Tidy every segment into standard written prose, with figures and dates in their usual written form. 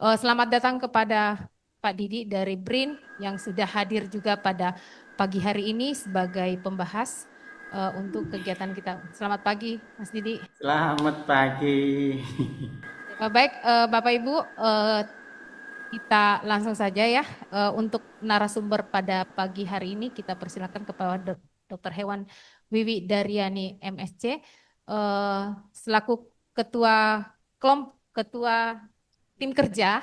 Selamat datang kepada Pak Didi dari BRIN yang sudah hadir juga pada pagi hari ini sebagai pembahas untuk kegiatan kita. Selamat pagi, Mas Didi. Selamat pagi. Baik, Bapak Ibu, kita langsung saja ya untuk narasumber pada pagi hari ini kita persilakan kepada Dr. Hewan Wiwi Daryani MSc selaku ketua ketua tim kerja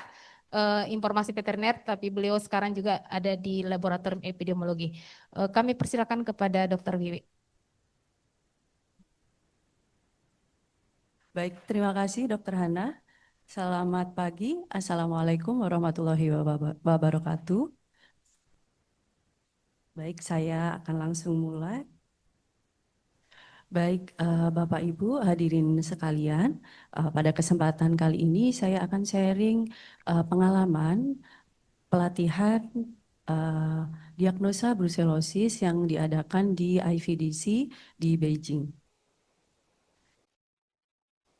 informasi veteriner, tapi beliau sekarang juga ada di laboratorium epidemiologi. Kami persilakan kepada Dr. Wiwi. Baik, terima kasih Dokter Hana. Selamat pagi. Assalamualaikum warahmatullahi wabarakatuh. Baik, saya akan langsung mulai. Baik, Bapak Ibu hadirin sekalian, pada kesempatan kali ini saya akan sharing pengalaman pelatihan diagnosa brusellosis yang diadakan di IVDC di Beijing.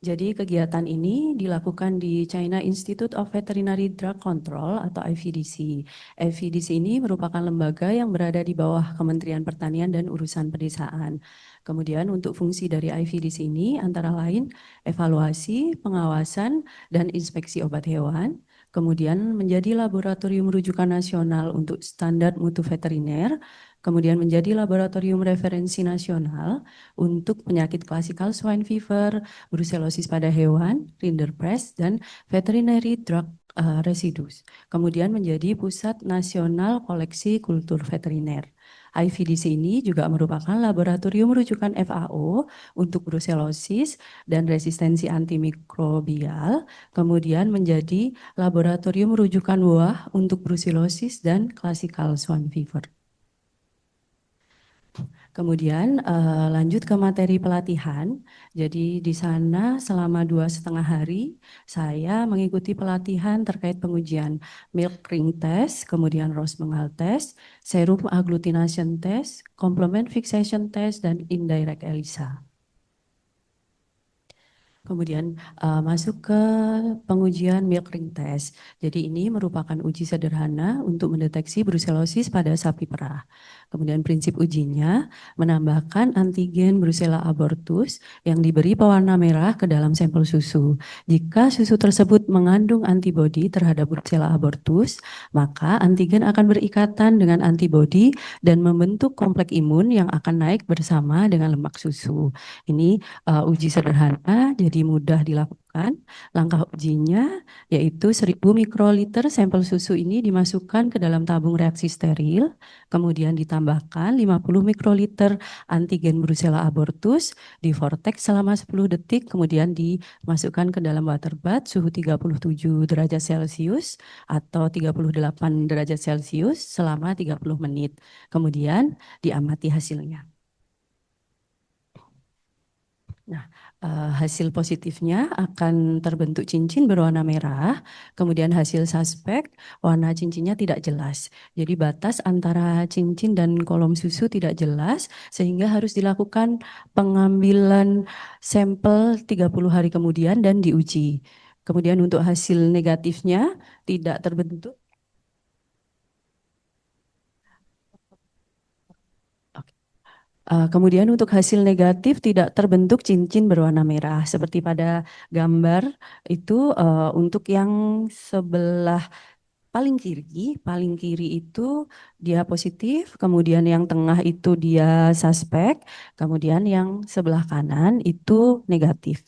Jadi kegiatan ini dilakukan di China Institute of Veterinary Drug Control atau IVDC. IVDC ini merupakan lembaga yang berada di bawah Kementerian Pertanian dan Urusan Pedesaan. Kemudian untuk fungsi dari IVDC ini antara lain evaluasi, pengawasan, dan inspeksi obat hewan. Kemudian menjadi laboratorium rujukan nasional untuk standar mutu veteriner. Kemudian menjadi laboratorium referensi nasional untuk penyakit klasikal swine fever, brucellosis pada hewan, rinderpest, dan veterinary drug residues. Kemudian menjadi pusat nasional koleksi kultur veteriner. IVDC ini juga merupakan laboratorium rujukan FAO untuk brucellosis dan resistensi antimikrobial, kemudian menjadi laboratorium rujukan buah untuk brucellosis dan classical swan fever. Kemudian lanjut ke materi pelatihan. Jadi di sana selama 2,5 hari saya mengikuti pelatihan terkait pengujian milk ring test, kemudian Ross-Bengal test, serum agglutination test, complement fixation test, dan indirect ELISA. Kemudian masuk ke pengujian milk ring test. Jadi ini merupakan uji sederhana untuk mendeteksi brucellosis pada sapi perah. Kemudian prinsip ujinya menambahkan antigen Brucella abortus yang diberi pewarna merah ke dalam sampel susu. Jika susu tersebut mengandung antibodi terhadap Brucella abortus, maka antigen akan berikatan dengan antibodi dan membentuk kompleks imun yang akan naik bersama dengan lemak susu. Ini uji sederhana, jadi mudah dilakukan. Langkah ujinya yaitu 1000 mikroliter sampel susu ini dimasukkan ke dalam tabung reaksi steril, kemudian ditambahkan 50 mikroliter antigen Brucella abortus, di vortex selama 10 detik, kemudian dimasukkan ke dalam water bath suhu 37 derajat Celcius atau 38 derajat Celcius selama 30 menit. Kemudian diamati hasilnya. Nah, hasil positifnya akan terbentuk cincin berwarna merah, kemudian hasil suspek warna cincinnya tidak jelas. Jadi batas antara cincin dan kolom susu tidak jelas sehingga harus dilakukan pengambilan sampel 30 hari kemudian dan diuji. Kemudian untuk hasil negatifnya tidak terbentuk. Kemudian untuk hasil negatif tidak terbentuk cincin berwarna merah seperti pada gambar itu untuk yang sebelah paling kiri itu dia positif, kemudian yang tengah itu dia suspek, kemudian yang sebelah kanan itu negatif.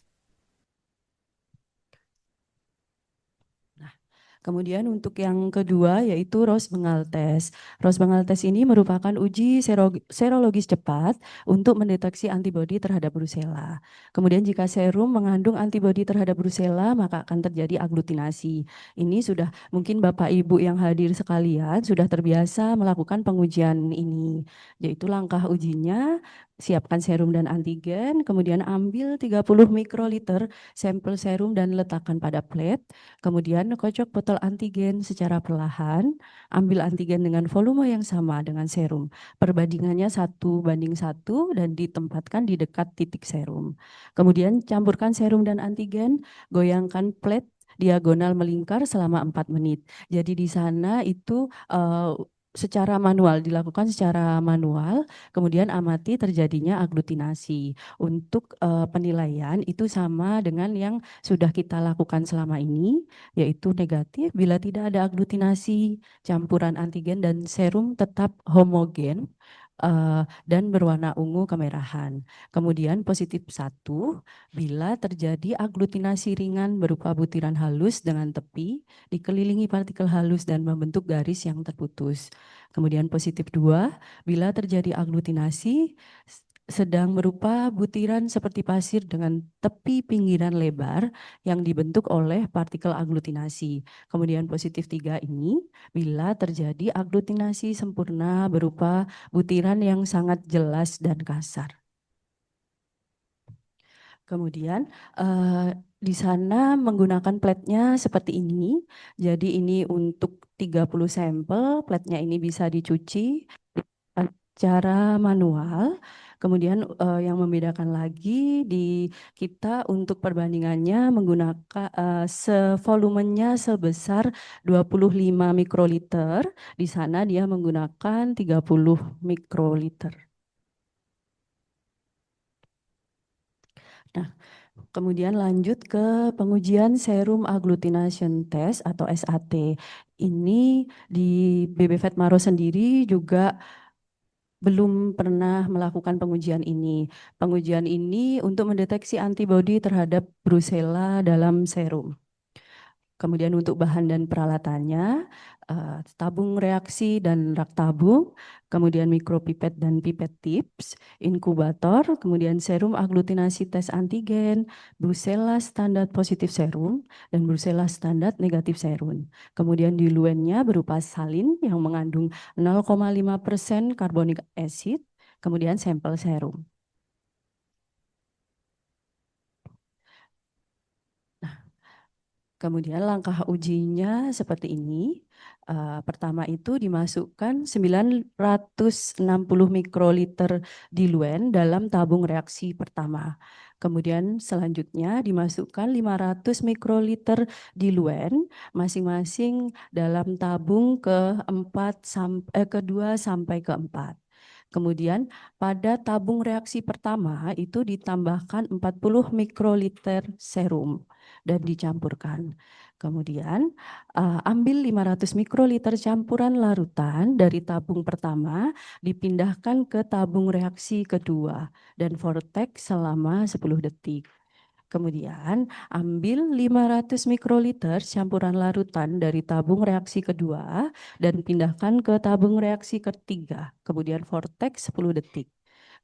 Kemudian untuk yang kedua yaitu Ross-Bengal test. Ross-Bengal test ini merupakan uji serologis cepat untuk mendeteksi antibodi terhadap Brucella. Kemudian jika serum mengandung antibodi terhadap Brucella maka akan terjadi aglutinasi. Ini sudah mungkin Bapak Ibu yang hadir sekalian sudah terbiasa melakukan pengujian ini. Yaitu langkah ujinya, siapkan serum dan antigen, kemudian ambil 30 mikroliter sampel serum dan letakkan pada plate. Kemudian kocok botol antigen secara perlahan, ambil antigen dengan volume yang sama dengan serum. Perbandingannya 1:1 dan ditempatkan di dekat titik serum. Kemudian campurkan serum dan antigen, goyangkan plate diagonal melingkar selama 4 menit. Jadi di sana itu secara manual, dilakukan secara manual, kemudian amati terjadinya aglutinasi. Untuk penilaian itu sama dengan yang sudah kita lakukan selama ini, yaitu negatif bila tidak ada aglutinasi, campuran antigen dan serum tetap homogen dan berwarna ungu kemerahan. Kemudian positif 1 bila terjadi aglutinasi ringan berupa butiran halus dengan tepi dikelilingi partikel halus dan membentuk garis yang terputus. Kemudian positif 2 bila terjadi aglutinasi sedang berupa butiran seperti pasir dengan tepi pinggiran lebar yang dibentuk oleh partikel aglutinasi. Kemudian positif 3 ini bila terjadi aglutinasi sempurna berupa butiran yang sangat jelas dan kasar. Kemudian di sana menggunakan platnya seperti ini. Jadi ini untuk 30 sampel, platnya ini bisa dicuci secara manual. Kemudian yang membedakan lagi di kita untuk perbandingannya menggunakan volumenya sebesar 25 mikroliter. Di sana dia menggunakan 30 mikroliter. Nah, kemudian lanjut ke pengujian serum agglutination test atau SAT. Ini di BB Vetmaro sendiri juga belum pernah melakukan pengujian ini. Pengujian ini untuk mendeteksi antibodi terhadap Brucella dalam serum. Kemudian untuk bahan dan peralatannya, tabung reaksi dan rak tabung, kemudian mikropipet dan pipet tips, inkubator, kemudian serum aglutinasi tes antigen, Brucella standar positif serum, dan Brucella standar negatif serum. Kemudian diluennya berupa salin yang mengandung 0,5% carbonic acid, kemudian sampel serum. Kemudian langkah ujinya seperti ini. Pertama itu dimasukkan 960 mikroliter diluen dalam tabung reaksi pertama. Kemudian selanjutnya dimasukkan 500 mikroliter diluen masing-masing dalam tabung kedua sampai keempat. Kemudian pada tabung reaksi pertama itu ditambahkan 40 mikroliter serum dan dicampurkan. Kemudian ambil 500 mikroliter campuran larutan dari tabung pertama dipindahkan ke tabung reaksi kedua dan vortex selama 10 detik. Kemudian ambil 500 mikroliter campuran larutan dari tabung reaksi kedua dan pindahkan ke tabung reaksi ketiga. Kemudian vortex 10 detik.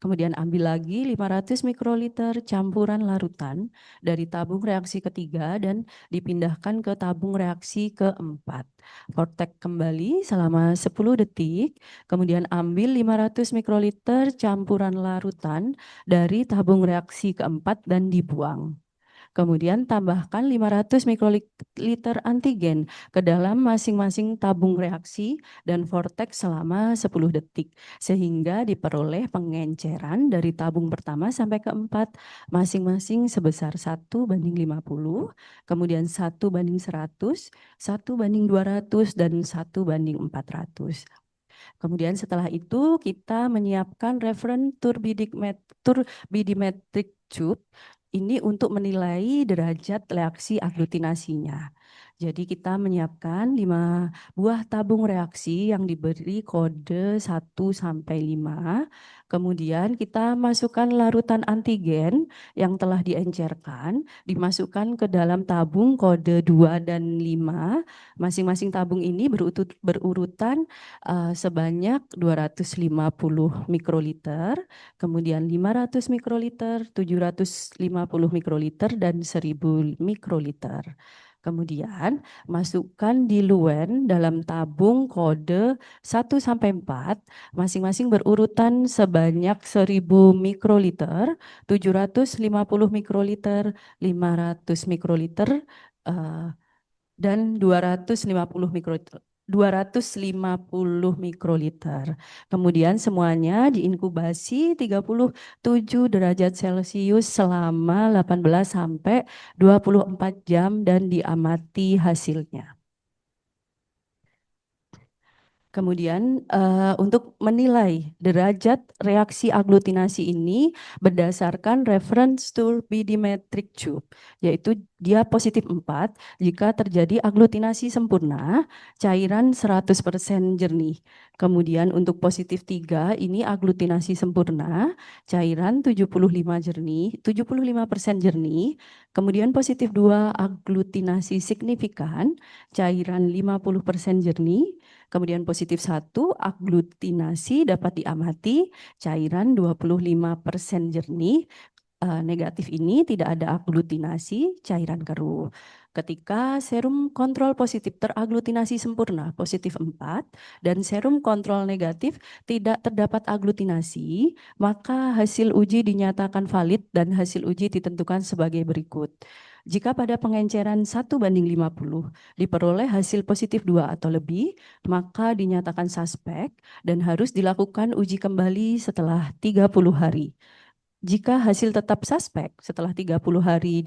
Kemudian ambil lagi 500 mikroliter campuran larutan dari tabung reaksi ketiga dan dipindahkan ke tabung reaksi keempat. Vortex kembali selama 10 detik, kemudian ambil 500 mikroliter campuran larutan dari tabung reaksi keempat dan dibuang. Kemudian tambahkan 500 mikroliter antigen ke dalam masing-masing tabung reaksi dan vortex selama 10 detik sehingga diperoleh pengenceran dari tabung pertama sampai keempat masing-masing sebesar 1:50, kemudian 1:100, 1:200 dan 1:400. Kemudian setelah itu kita menyiapkan reference turbidimetric tube ini untuk menilai derajat reaksi aglutinasinya. Jadi kita menyiapkan 5 buah tabung reaksi yang diberi kode 1 sampai 5. Kemudian kita masukkan larutan antigen yang telah diencerkan, dimasukkan ke dalam tabung kode 2 dan 5. Masing-masing tabung ini berurutan sebanyak 250 mikroliter, kemudian 500 mikroliter, 750 mikroliter, dan 1000 mikroliter. Kemudian masukkan diluen dalam tabung kode 1 sampai 4, masing-masing berurutan sebanyak 1000 mikroliter, 750 mikroliter, 500 mikroliter, dan 250 mikroliter 250 mikroliter. Kemudian semuanya diinkubasi 37 derajat Celcius selama 18 sampai 24 jam dan diamati hasilnya. Kemudian untuk menilai derajat reaksi aglutinasi ini berdasarkan reference turbidimetric tube, yaitu dia positif 4 jika terjadi aglutinasi sempurna, cairan 100% jernih. Kemudian untuk positif 3 ini aglutinasi sempurna, cairan 75% jernih. Kemudian positif 2 aglutinasi signifikan, cairan 50% jernih. Kemudian positif 1, aglutinasi dapat diamati, cairan 25% jernih. Negatif ini tidak ada aglutinasi, cairan keruh. Ketika serum kontrol positif teraglutinasi sempurna, positif 4, dan serum kontrol negatif tidak terdapat aglutinasi, maka hasil uji dinyatakan valid dan hasil uji ditentukan sebagai berikut. Jika pada pengenceran 1:50 diperoleh hasil positif 2 atau lebih, maka dinyatakan suspek dan harus dilakukan uji kembali setelah 30 hari. Jika hasil tetap suspek setelah 30 hari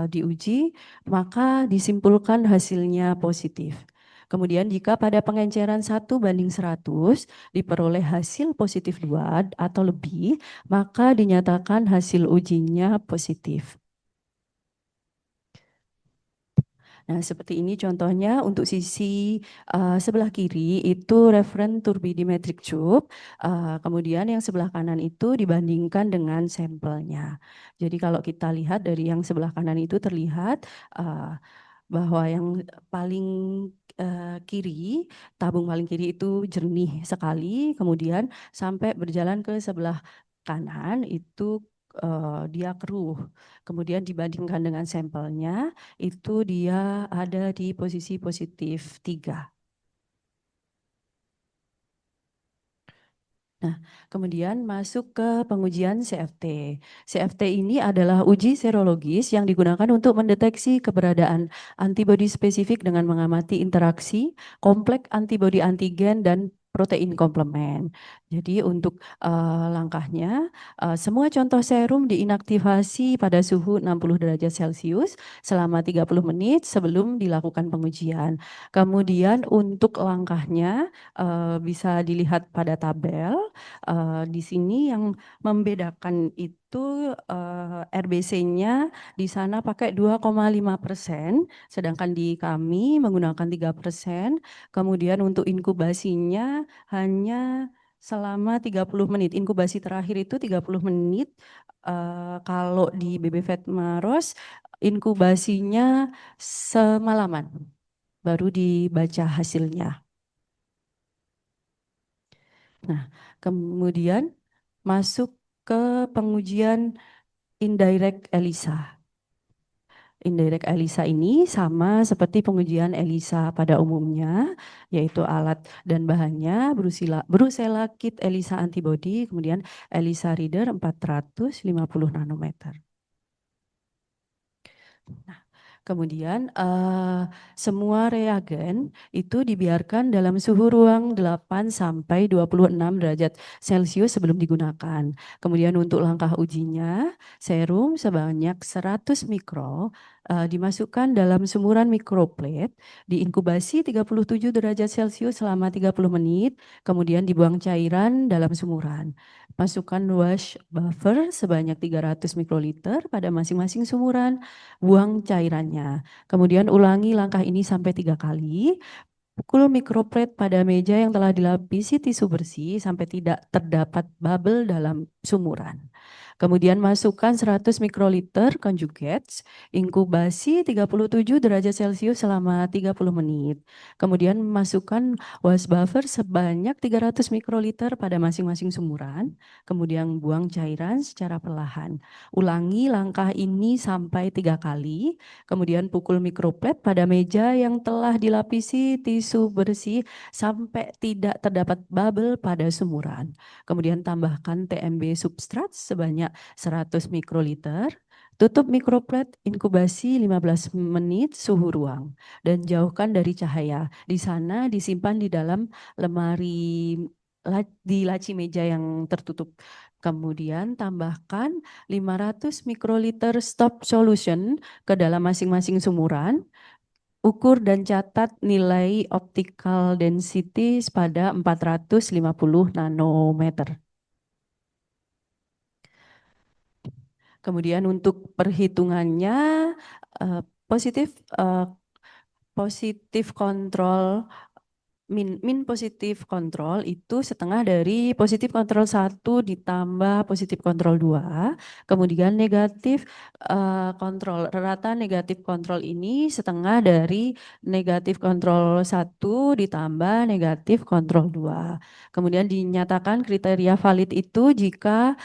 diuji, maka disimpulkan hasilnya positif. Kemudian jika pada pengenceran 1:100 diperoleh hasil positif 2 atau lebih, maka dinyatakan hasil ujinya positif. Nah, seperti ini contohnya untuk sisi sebelah kiri itu referen turbidimetric tube, kemudian yang sebelah kanan itu dibandingkan dengan sampelnya. Jadi kalau kita lihat dari yang sebelah kanan itu terlihat bahwa yang paling kiri, tabung paling kiri itu jernih sekali, kemudian sampai berjalan ke sebelah kanan itu dia keruh. Kemudian dibandingkan dengan sampelnya, itu dia ada di posisi positif 3. Nah, kemudian masuk ke pengujian CFT. CFT ini adalah uji serologis yang digunakan untuk mendeteksi keberadaan antibodi spesifik dengan mengamati interaksi kompleks antibodi antigen dan protein komplement. Jadi untuk langkahnya, semua contoh serum diinaktivasi pada suhu 60 derajat Celcius selama 30 menit sebelum dilakukan pengujian. Kemudian untuk langkahnya bisa dilihat pada tabel. Di sini yang membedakan itu RBC-nya di sana pakai 2,5%, sedangkan di kami menggunakan 3%. Kemudian untuk inkubasinya hanya selama 30 menit. Inkubasi terakhir itu 30 menit. Kalau di BB Vetmaros inkubasinya semalaman baru dibaca hasilnya. Nah, kemudian masuk ke pengujian indirect ELISA. Indirect ELISA ini sama seperti pengujian ELISA pada umumnya, yaitu alat dan bahannya Brucella kit ELISA antibody, kemudian ELISA reader 450 nanometer. Nah, kemudian semua reagen itu dibiarkan dalam suhu ruang 8 sampai 26 derajat Celcius sebelum digunakan. Kemudian untuk langkah ujinya, serum sebanyak 100 mikro dimasukkan dalam sumuran mikroplate, diinkubasi 37 derajat Celcius selama 30 menit, kemudian dibuang cairan dalam sumuran. Masukkan wash buffer sebanyak 300 mikroliter pada masing-masing sumuran, buang cairannya. Kemudian ulangi langkah ini sampai 3 kali. Pukul mikroplet pada meja yang telah dilapisi tisu bersih sampai tidak terdapat bubble dalam sumuran. Kemudian masukkan 100 mikroliter conjugates, inkubasi 37 derajat Celcius selama 30 menit. Kemudian masukkan wash buffer sebanyak 300 mikroliter pada masing-masing sumuran, kemudian buang cairan secara perlahan. Ulangi langkah ini sampai 3 kali, kemudian pukul mikroplet pada meja yang telah dilapisi tisu bersih sampai tidak terdapat bubble pada sumuran. Kemudian tambahkan TMB substrat sebanyak 100 mikroliter. Tutup mikroplet inkubasi 15 menit suhu ruang dan jauhkan dari cahaya. Di sana disimpan di dalam lemari di laci meja yang tertutup. Kemudian tambahkan 500 mikroliter stop solution ke dalam masing-masing sumuran. Ukur dan catat nilai optical density pada 450 nanometer. Kemudian untuk perhitungannya eh, positif eh, positif kontrol min positif kontrol itu setengah dari positif kontrol 1 ditambah positif kontrol 2. Kemudian negatif kontrol rata negatif kontrol ini setengah dari negatif kontrol 1 ditambah negatif kontrol 2. Kemudian dinyatakan kriteria valid itu jika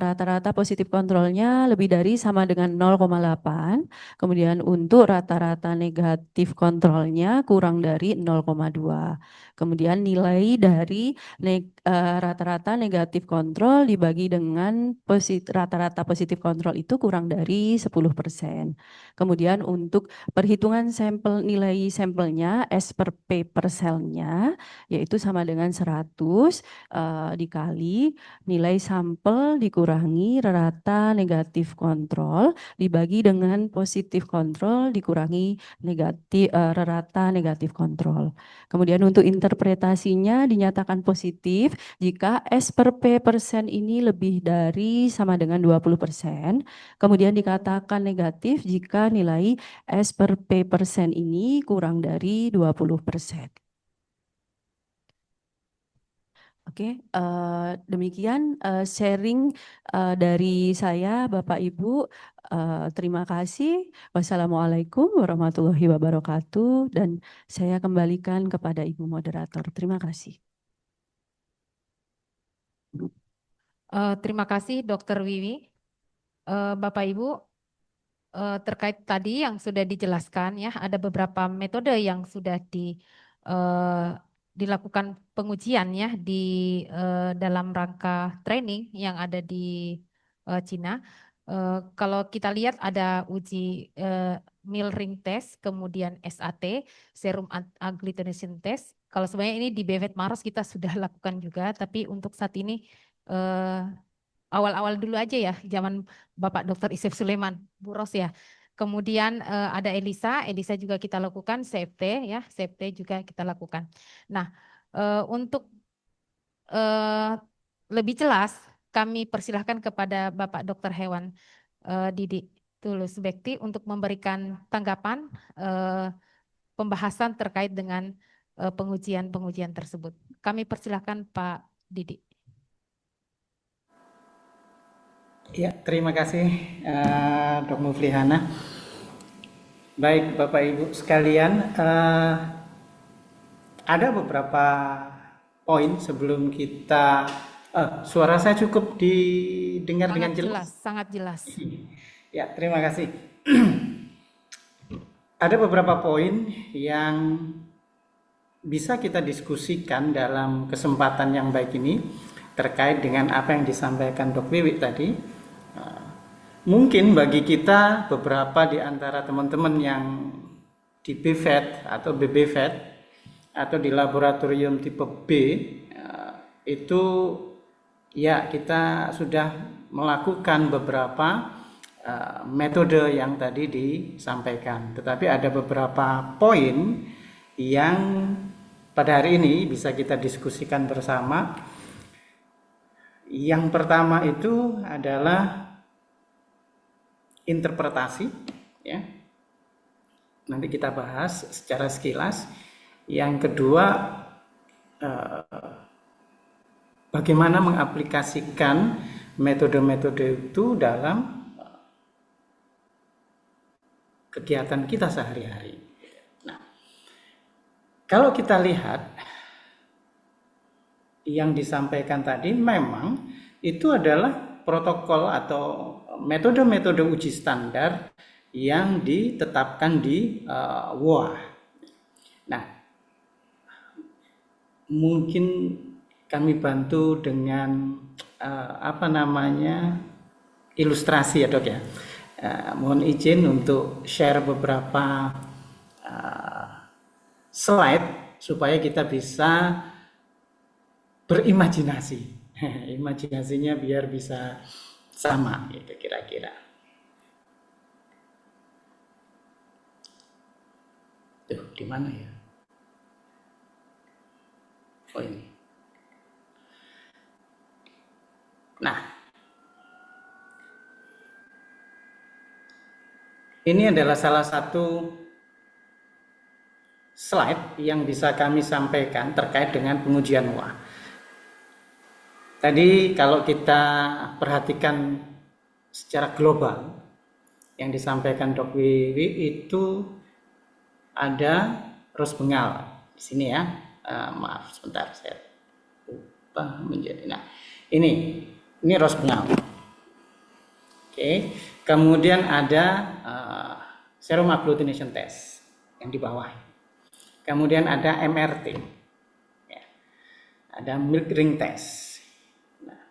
rata-rata positif kontrolnya lebih dari sama dengan 0,8. Kemudian untuk rata-rata negatif kontrolnya kurang dari 0,2. Kemudian nilai dari rata-rata negatif kontrol dibagi dengan rata-rata positif kontrol itu kurang dari 10%. Kemudian untuk perhitungan sampel nilai sampelnya S per P per selnya yaitu sama dengan 100 dikali nilai sampel dikurangi rata negatif kontrol dibagi dengan positif kontrol dikurangi rata negatif kontrol. Kemudian untuk interpretasinya dinyatakan positif jika S per P persen ini lebih dari sama dengan 20%. Kemudian dikatakan negatif jika nilai S per P persen ini kurang dari 20%. Oke, demikian sharing dari saya, Bapak Ibu. Terima kasih. Wassalamualaikum warahmatullahi wabarakatuh. Dan saya kembalikan kepada Ibu Moderator. Terima kasih. Terima kasih Dokter Wiwi. Bapak Ibu, terkait tadi yang sudah dijelaskan ya, ada beberapa metode yang sudah dilakukan pengujian ya di dalam rangka training yang ada di Cina. Kalau kita lihat ada uji Mill ring test, kemudian SAT, serum agglutination test. Kalau sebenarnya ini di BVET Maros kita sudah lakukan juga, tapi untuk saat ini awal-awal dulu aja ya, zaman Bapak Dr. Isef Suleman, Bu Ros ya. Kemudian ada Elisa, Elisa juga kita lakukan, CFT ya, CFT juga kita lakukan. Nah, untuk lebih jelas kami persilahkan kepada Bapak Dr. Hewan Didi Tulus Bekti untuk memberikan tanggapan pembahasan terkait dengan pengujian-pengujian tersebut. Kami persilahkan Pak Didi. Ya, terima kasih Dok Muflihana. Baik Bapak Ibu sekalian, ada beberapa poin sebelum kita suara saya cukup didengar Sangat dengan jelas? Sangat jelas. Ya, terima kasih. Ada beberapa poin yang bisa kita diskusikan dalam kesempatan yang baik ini terkait dengan apa yang disampaikan Dok Wiwi tadi. Mungkin bagi kita beberapa di antara teman-teman yang di BVET atau BBVET atau di laboratorium tipe B itu ya kita sudah melakukan beberapa metode yang tadi disampaikan. Tetapi ada beberapa poin yang pada hari ini bisa kita diskusikan bersama. Yang pertama itu adalah interpretasi, ya. Nanti kita bahas secara sekilas. Yang kedua, bagaimana mengaplikasikan metode-metode itu dalam kegiatan kita sehari-hari. Nah, kalau kita lihat yang disampaikan tadi memang itu adalah protokol atau metode-metode uji standar yang ditetapkan di WOA. Nah, mungkin kami bantu dengan ilustrasi ya Dok ya. mohon izin untuk share beberapa slide supaya kita bisa berimajinasi. Imajinasinya biar bisa sama gitu kira-kira. Tuh, di mana ya? Oh, ini. Nah, ini adalah salah satu slide yang bisa kami sampaikan terkait dengan pengujian WA. Tadi kalau kita perhatikan secara global yang disampaikan Dok Wiwi itu ada ros bengal di sini ya. Maaf sebentar, saya lupa menjadi. Nah, ini ros bengal. Oke, kemudian ada serum agglutination test yang di bawah. Kemudian ada MRT, ya. Ada milk ring test. Nah,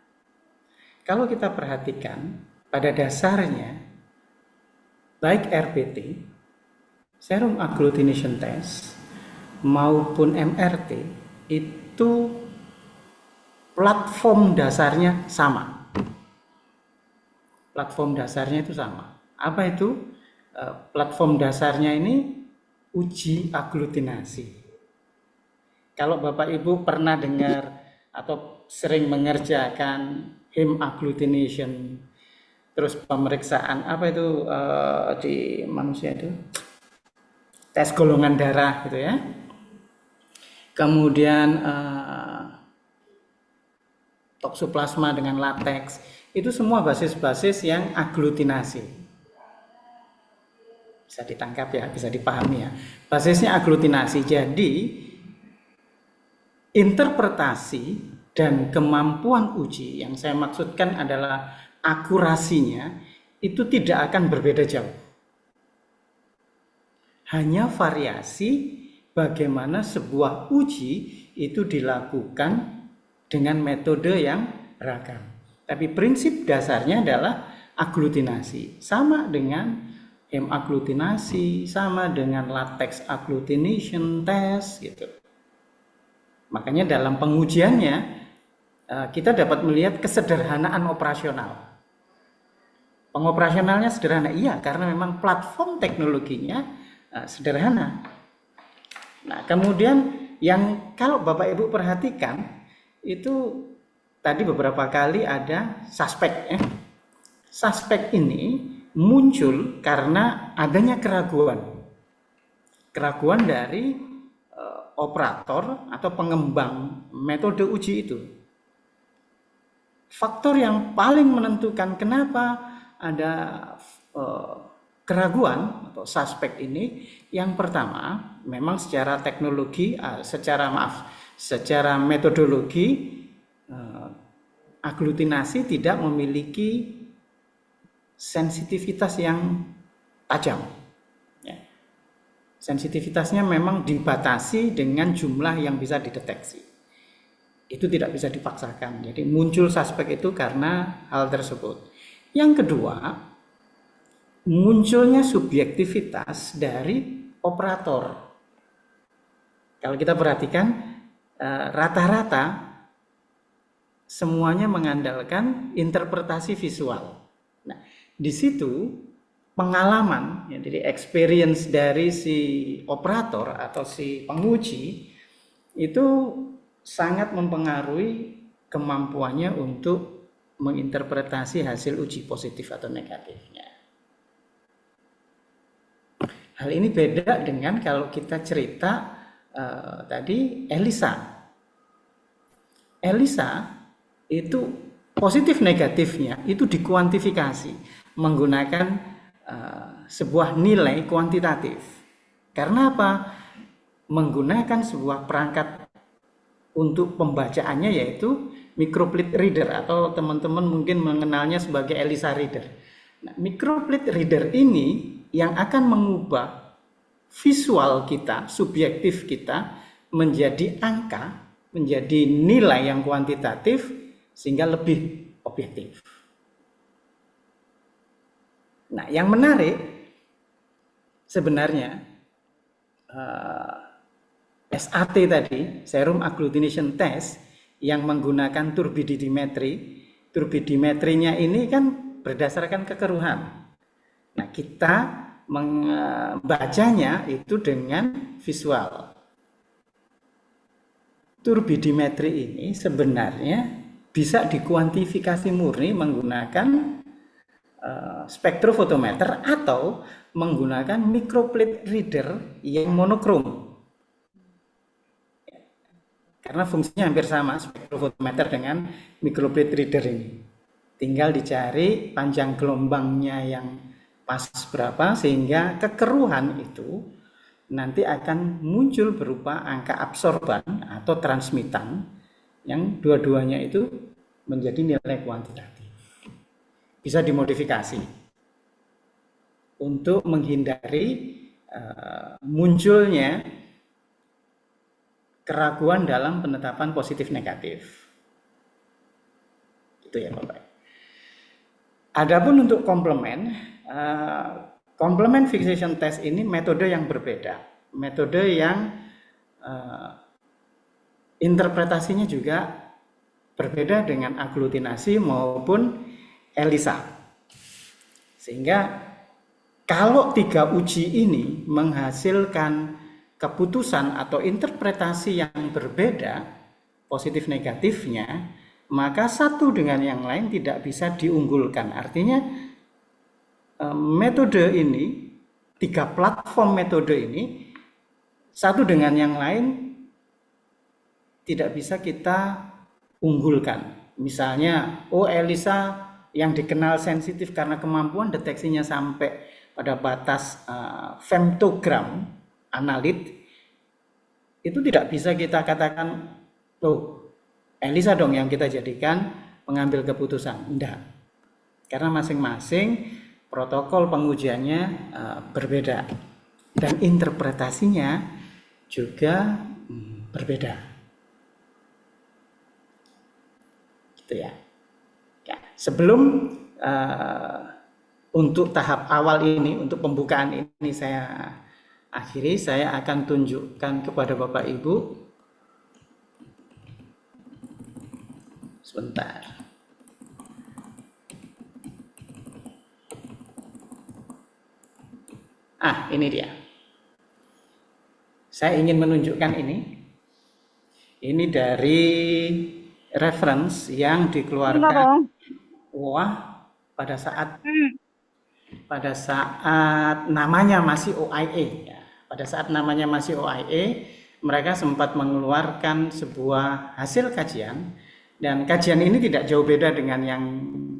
kalau kita perhatikan pada dasarnya baik RPT, serum agglutination test maupun MRT itu platform dasarnya sama. Platform dasarnya itu sama. Apa itu? Platform dasarnya ini uji aglutinasi. Kalau Bapak Ibu pernah dengar atau sering mengerjakan heme agglutination, terus pemeriksaan apa itu di manusia itu tes golongan darah gitu ya. Kemudian toksoplasma dengan latex, itu semua basis-basis yang aglutinasi. Bisa ditangkap ya, bisa dipahami ya. Basisnya aglutinasi. Jadi interpretasi dan kemampuan uji yang saya maksudkan adalah akurasinya itu tidak akan berbeda jauh. Hanya variasi bagaimana sebuah uji itu dilakukan dengan metode yang beragam. Tapi prinsip dasarnya adalah aglutinasi. Sama dengan heme agglutinasi, sama dengan latex agglutination test gitu. Makanya dalam pengujiannya kita dapat melihat kesederhanaan operasional. Pengoperasionalnya sederhana, iya, karena memang platform teknologinya sederhana. Nah, kemudian yang kalau Bapak Ibu perhatikan itu tadi beberapa kali ada suspek ya. Suspek ini muncul karena adanya keraguan dari operator atau pengembang metode uji itu. Faktor yang paling menentukan kenapa ada keraguan atau suspek ini, yang pertama memang secara teknologi, secara metodologi aglutinasi tidak memiliki sensitivitas yang tajam. Ya. Sensitivitasnya memang dibatasi dengan jumlah yang bisa dideteksi. Itu tidak bisa dipaksakan. Jadi muncul suspek itu karena hal tersebut. Yang kedua, munculnya subjektivitas dari operator. Kalau kita perhatikan rata-rata semuanya mengandalkan interpretasi visual. Nah, di situ pengalaman, ya, jadi experience dari si operator atau si penguji itu sangat mempengaruhi kemampuannya untuk menginterpretasi hasil uji positif atau negatifnya. Hal ini beda dengan kalau kita cerita tadi Elisa. Elisa itu positif negatifnya itu dikuantifikasi menggunakan sebuah nilai kuantitatif. Karena apa? Menggunakan sebuah perangkat untuk pembacaannya yaitu microplate reader atau teman-teman mungkin mengenalnya sebagai ELISA reader. Nah, microplate reader ini yang akan mengubah visual kita, subjektif kita menjadi angka, menjadi nilai yang kuantitatif sehingga lebih objektif. Nah, yang menarik sebenarnya SAT tadi, serum agglutination test, yang menggunakan turbidimetrinya ini kan berdasarkan kekeruhan. Nah, kita membacanya itu dengan visual. Turbidimetri ini sebenarnya bisa dikuantifikasi murni menggunakan spektrofotometer atau menggunakan microplate reader yang monokrom. Karena fungsinya hampir sama spektrofotometer dengan microplate reader ini. Tinggal dicari panjang gelombangnya yang pas berapa sehingga kekeruhan itu nanti akan muncul berupa angka absorban atau transmitan yang dua-duanya itu menjadi nilai kuantitatif. Bisa dimodifikasi untuk menghindari munculnya keraguan dalam penetapan positif negatif. Itu ya Bapak. Adapun untuk komplement, complement fixation test ini metode yang berbeda, metode yang interpretasinya juga berbeda dengan aglutinasi maupun ELISA. Sehingga kalau 3 uji ini menghasilkan keputusan atau interpretasi yang berbeda positif negatifnya, maka satu dengan yang lain tidak bisa diunggulkan. Artinya metode ini, 3 platform metode ini, satu dengan yang lain tidak bisa kita unggulkan. Misalnya, ELISA yang dikenal sensitif karena kemampuan deteksinya sampai pada batas femtogram analit, itu tidak bisa kita katakan, ELISA dong yang kita jadikan pengambil keputusan. Tidak. Karena masing-masing protokol pengujiannya berbeda. Dan interpretasinya juga berbeda. Gitu ya. Sebelum untuk tahap awal ini, untuk pembukaan ini saya akhiri, saya akan tunjukkan kepada Bapak Ibu. Sebentar. Ini dia. Saya ingin menunjukkan ini. Ini dari reference yang dikeluarkan pada saat namanya masih OIA. Ya. Pada saat namanya masih OIA, mereka sempat mengeluarkan sebuah hasil kajian, dan kajian ini tidak jauh beda dengan yang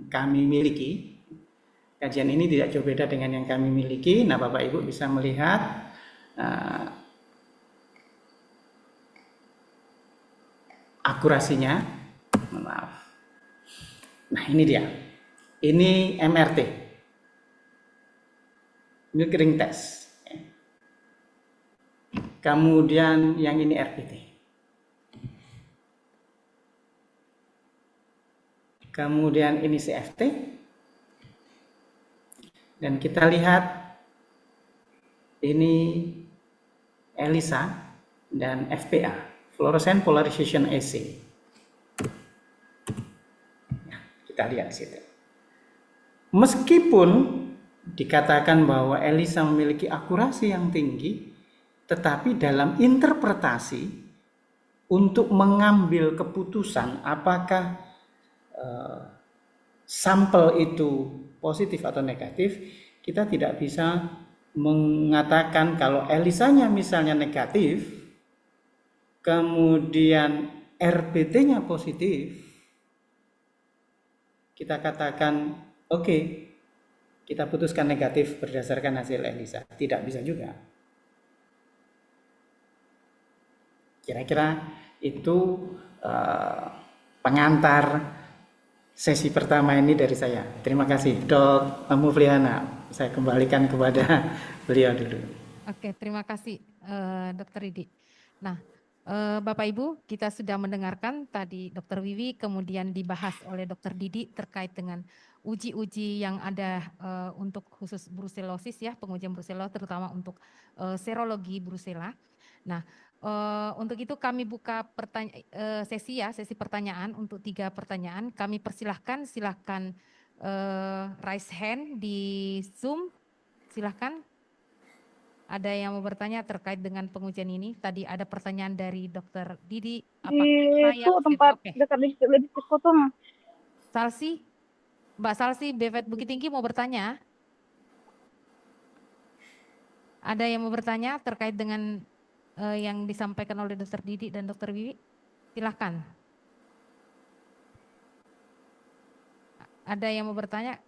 kami miliki. Kajian ini tidak jauh beda dengan yang kami miliki. Nah, Bapak Ibu bisa melihat akurasinya. Maaf. Nah, ini dia. Ini MRT, milk ring test. Kemudian yang ini RPT. Kemudian ini CFT. Dan kita lihat ini ELISA dan FPA, fluorescent polarization assay. Nah, kita lihat di situ. Meskipun dikatakan bahwa ELISA memiliki akurasi yang tinggi, tetapi dalam interpretasi untuk mengambil keputusan apakah sampel itu positif atau negatif, kita tidak bisa mengatakan kalau ELISA-nya misalnya negatif, kemudian RPT-nya positif, kita katakan oke, kita putuskan negatif berdasarkan hasil ELISA. Tidak bisa juga. Kira-kira itu pengantar sesi pertama ini dari saya. Terima kasih, Dok Muflihana. Saya kembalikan kepada beliau dulu. Oke, terima kasih Dr. Didi. Nah, Bapak Ibu, kita sudah mendengarkan tadi Dr. Wiwi, kemudian dibahas oleh Dr. Didi terkait dengan uji-uji yang ada untuk khusus brucellosis ya, pengujian brucella terutama untuk serologi brucella. Nah, untuk itu kami buka sesi pertanyaan untuk 3 pertanyaan. Kami persilahkan, raise hand di Zoom. Silahkan. Ada yang mau bertanya terkait dengan pengujian ini? Tadi ada pertanyaan dari Dokter Didi. Di itu tempat dekat di potong. Salsi, Mbak Salsi, BVET Bukit Tinggi mau bertanya? Ada yang mau bertanya terkait dengan yang disampaikan oleh Dokter Didi dan Dokter Wiwi? Silahkan. Ada yang mau bertanya?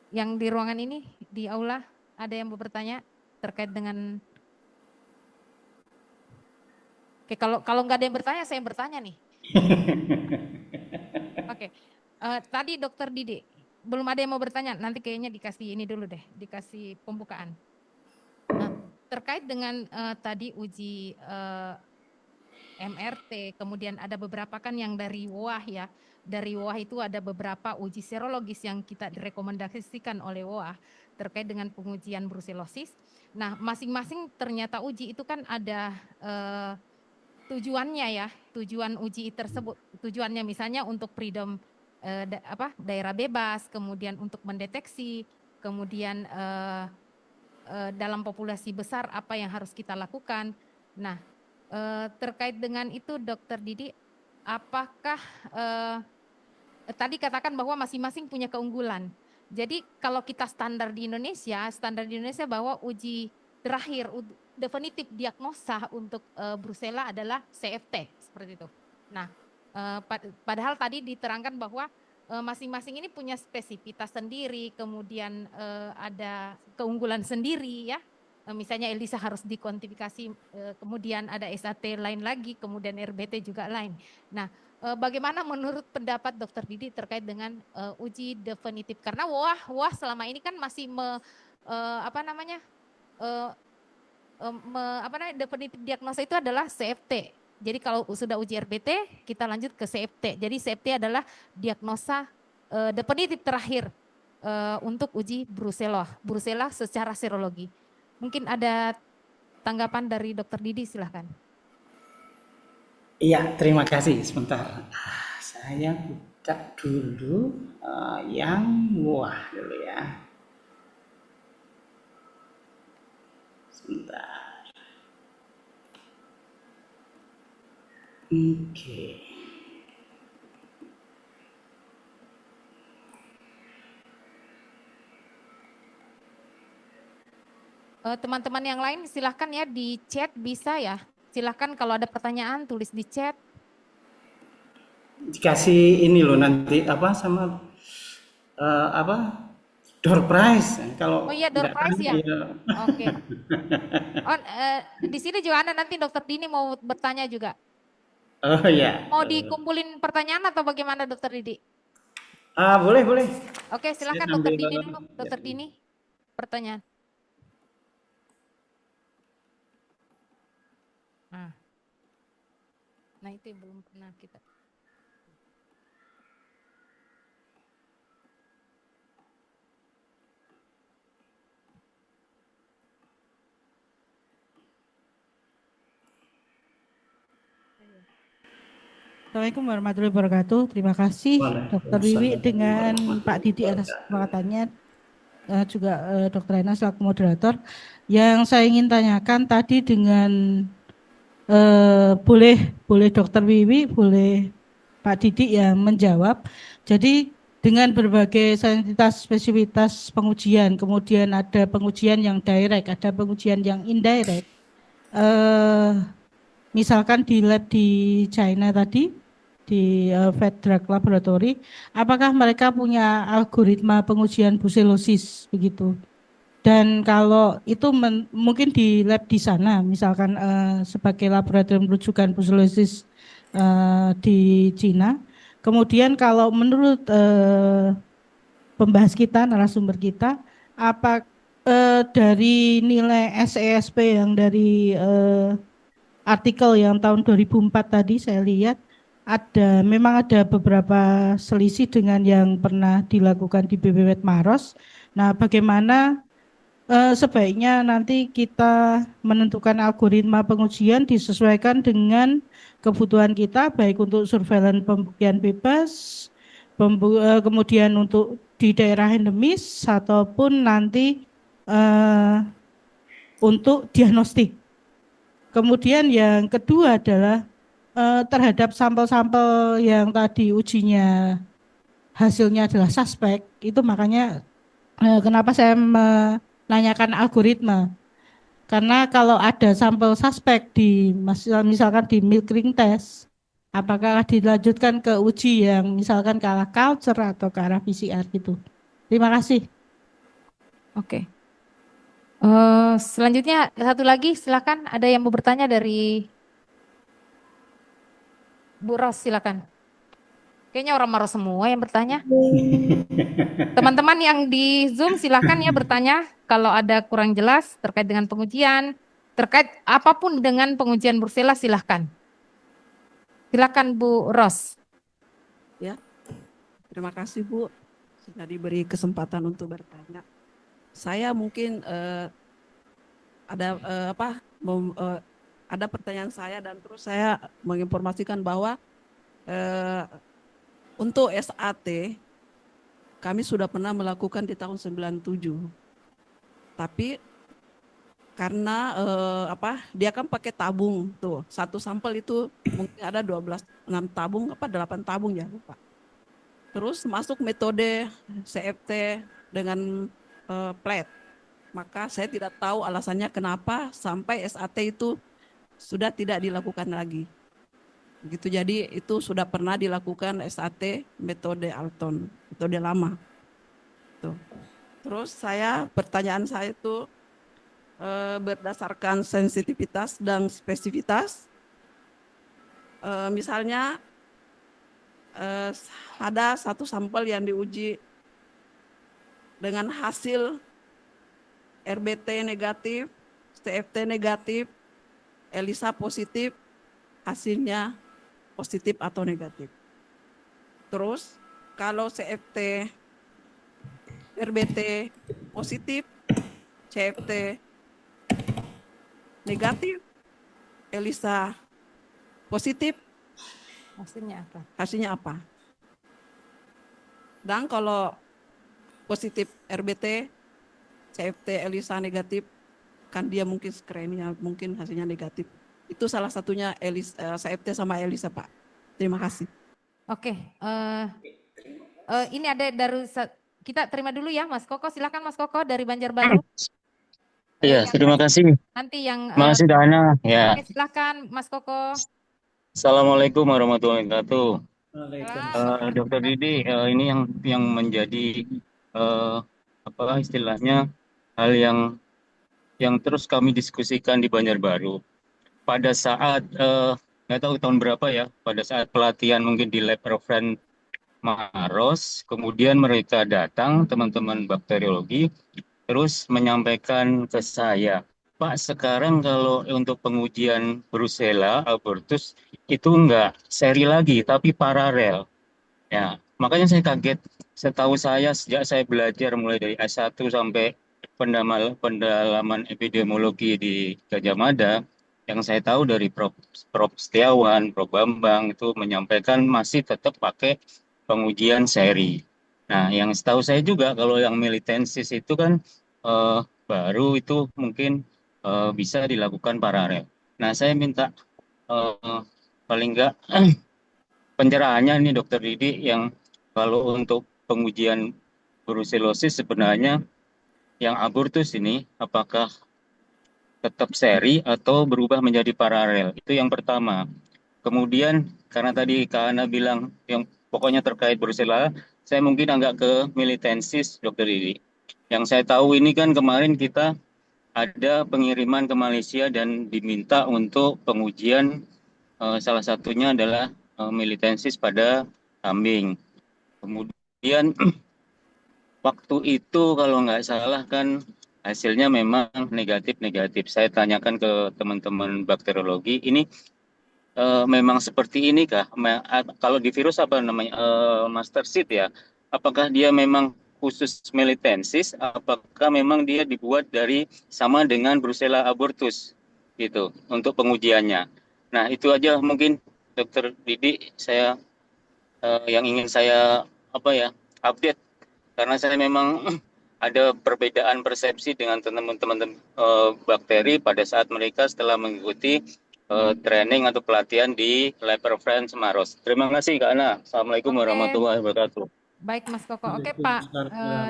Yang di ruangan ini, di aula, ada yang mau bertanya terkait dengan... Oke, kalau nggak ada yang bertanya, saya yang bertanya nih. Oke, tadi Dokter Didi, belum ada yang mau bertanya, nanti kayaknya dikasih ini dulu deh, dikasih pembukaan. Nah, terkait dengan tadi uji MRT, kemudian ada beberapa kan yang dari WOAH ya, dari WOAH itu ada beberapa uji serologis yang kita direkomendasikan oleh WOAH terkait dengan pengujian brucellosis. Nah, masing-masing ternyata uji itu kan ada tujuannya ya, tujuan uji tersebut, tujuannya misalnya untuk freedom daerah bebas, kemudian untuk mendeteksi, kemudian dalam populasi besar apa yang harus kita lakukan. Nah, terkait dengan itu Dokter Didi, apakah tadi katakan bahwa masing-masing punya keunggulan. Jadi kalau kita standar di Indonesia bahwa uji terakhir definitif diagnosa untuk brucella adalah CFT seperti itu. Nah, padahal tadi diterangkan bahwa masing-masing ini punya spesifitas sendiri, kemudian ada keunggulan sendiri ya. Misalnya ELISA harus dikuantifikasi, kemudian ada SAT lain lagi, kemudian RBT juga lain. Nah, bagaimana menurut pendapat Dokter Didi terkait dengan uji definitif? Karena WOAH selama ini kan masih definitif diagnosa itu adalah CFT. Jadi kalau sudah uji RBT, kita lanjut ke CFT. Jadi CFT adalah diagnosa definitif terakhir untuk uji brucella secara serologi. Mungkin ada tanggapan dari Dokter Didi, silahkan. Iya, terima kasih. Sebentar. Saya buka dulu yang WOAH dulu ya. Sebentar. Oke. Teman-teman yang lain silahkan ya di chat, bisa ya. Silahkan kalau ada pertanyaan tulis di chat. Dikasih ini loh nanti sama door prize kalau oh iya, door prize ya. Oke. Di sini juga ada nanti Dokter Dini mau bertanya juga. Oh ya. Mau dikumpulin pertanyaan atau bagaimana Dokter Didi? Boleh. Oke, silahkan Dokter Dini dulu. Dokter Dini, pertanyaan. Nah itu yang belum pernah kita. Assalamualaikum warahmatullahi wabarakatuh. Terima kasih Dokter Wiwi dengan Pak Didi atas kesepakatannya, juga Dokter Ena selaku moderator. Yang saya ingin tanyakan tadi dengan boleh Dokter Wiwi, boleh Pak Didi yang menjawab. Jadi dengan berbagai saintitas spesifitas pengujian, kemudian ada pengujian yang direct, ada pengujian yang indirect. Misalkan di lab di China tadi, di Vet Drug Laboratory, apakah mereka punya algoritma pengujian brucellosis begitu? Dan kalau itu mungkin di lab di sana, misalkan sebagai laboratorium rujukan brucellosis di Cina. Kemudian kalau menurut pembahas kita, narasumber kita, apa dari nilai SESP yang dari artikel yang tahun 2004 tadi saya lihat, memang ada beberapa selisih dengan yang pernah dilakukan di BPWet Maros. Nah, bagaimana sebaiknya nanti kita menentukan algoritma pengujian disesuaikan dengan kebutuhan kita, baik untuk surveillance pembuktian bebas, kemudian untuk di daerah endemis, ataupun nanti untuk diagnostik. Kemudian yang kedua adalah terhadap sampel-sampel yang tadi ujinya hasilnya adalah suspek, itu makanya kenapa saya menanyakan algoritma. Karena kalau ada sampel suspek misalkan di milk ring test, apakah dilanjutkan ke uji yang misalkan ke arah culture atau ke arah PCR gitu. Terima kasih. Oke. Selanjutnya satu lagi, silakan. Ada yang mau bertanya dari Bu Ros, silakan. Kayaknya orang Maros semua yang bertanya. Teman-teman yang di Zoom silakan ya bertanya kalau ada kurang jelas terkait dengan pengujian, terkait apapun dengan pengujian Brucella silakan. Silakan Bu Ros. Ya, terima kasih Bu sudah diberi kesempatan untuk bertanya. Saya mungkin ada pertanyaan saya dan terus saya menginformasikan bahwa untuk SAT kami sudah pernah melakukan di tahun 97. Tapi karena dia kan pakai tabung tuh. Satu sampel itu mungkin ada 6 tabung 8 tabung ya, lupa. Terus masuk metode CFT dengan plate. Maka saya tidak tahu alasannya kenapa sampai SAT itu sudah tidak dilakukan lagi. Begitu, jadi itu sudah pernah dilakukan SAT metode Alton, metode lama. Tuh. Terus pertanyaan saya itu berdasarkan sensitivitas dan spesifitas. Misalnya ada satu sampel yang diuji dengan hasil RBT negatif, CFT negatif, ELISA positif, hasilnya positif atau negatif. Terus kalau CFT, RBT positif, CFT negatif, ELISA positif, hasilnya apa? Dan kalau positif RBT, CFT, ELISA negatif, kan dia mungkin screeningnya mungkin hasilnya negatif. Itu salah satunya CFT sama ELISA, Pak. Terima kasih. Oke, ini ada dari kita terima dulu ya, Mas Koko. Silakan Mas Koko dari Banjarbaru. Iya, terima kasih. Nanti yang Terima kasih Dana. Ya. Oke, silakan Mas Koko. Assalamualaikum warahmatullahi wabarakatuh. Waalaikumsalam. Dokter Didi, ini yang menjadi istilahnya hal yang terus kami diskusikan di Banjarbaru. Pada saat nggak tahu tahun berapa ya, pada saat pelatihan mungkin di lab referent Maros, kemudian mereka datang teman-teman bakteriologi terus menyampaikan ke saya, Pak, sekarang kalau untuk pengujian Brucella abortus itu enggak seri lagi, tapi paralel. Ya, makanya saya kaget. Setahu saya sejak saya belajar mulai dari S1 sampai pendalaman epidemiologi di Gajah Mada, yang saya tahu dari Prof. Setiawan, Prof. Bambang itu menyampaikan masih tetap pakai pengujian seri. Nah, yang setahu saya juga kalau yang militensis itu kan baru itu mungkin bisa dilakukan paralel. Nah, saya minta paling enggak pencerahannya ini Dokter Didi yang kalau untuk pengujian brucellosis sebenarnya yang abortus ini apakah tetap seri atau berubah menjadi paralel? Itu yang pertama. Kemudian karena tadi Kak Ana bilang yang pokoknya terkait Brucella, saya mungkin agak ke militensis Dokter Didi. Yang saya tahu ini kan kemarin kita ada pengiriman ke Malaysia dan diminta untuk pengujian salah satunya adalah militensis pada kambing. Kemudian waktu itu kalau nggak salah kan hasilnya memang negatif-negatif. Saya tanyakan ke teman-teman bakteriologi, ini memang seperti ini kah? Kalau di virus apa namanya, master seed ya? Apakah dia memang khusus melitensis? Apakah memang dia dibuat dari sama dengan Brucella abortus gitu untuk pengujiannya? Nah itu aja mungkin Dokter Didi saya yang ingin saya update, karena saya memang ada perbedaan persepsi dengan teman-teman bakteri pada saat mereka setelah mengikuti training atau pelatihan di Lab Reference Maros. Terima kasih Kak Ana. Assalamualaikum warahmatullahi wabarakatuh. Baik Mas Koko. Oke Pak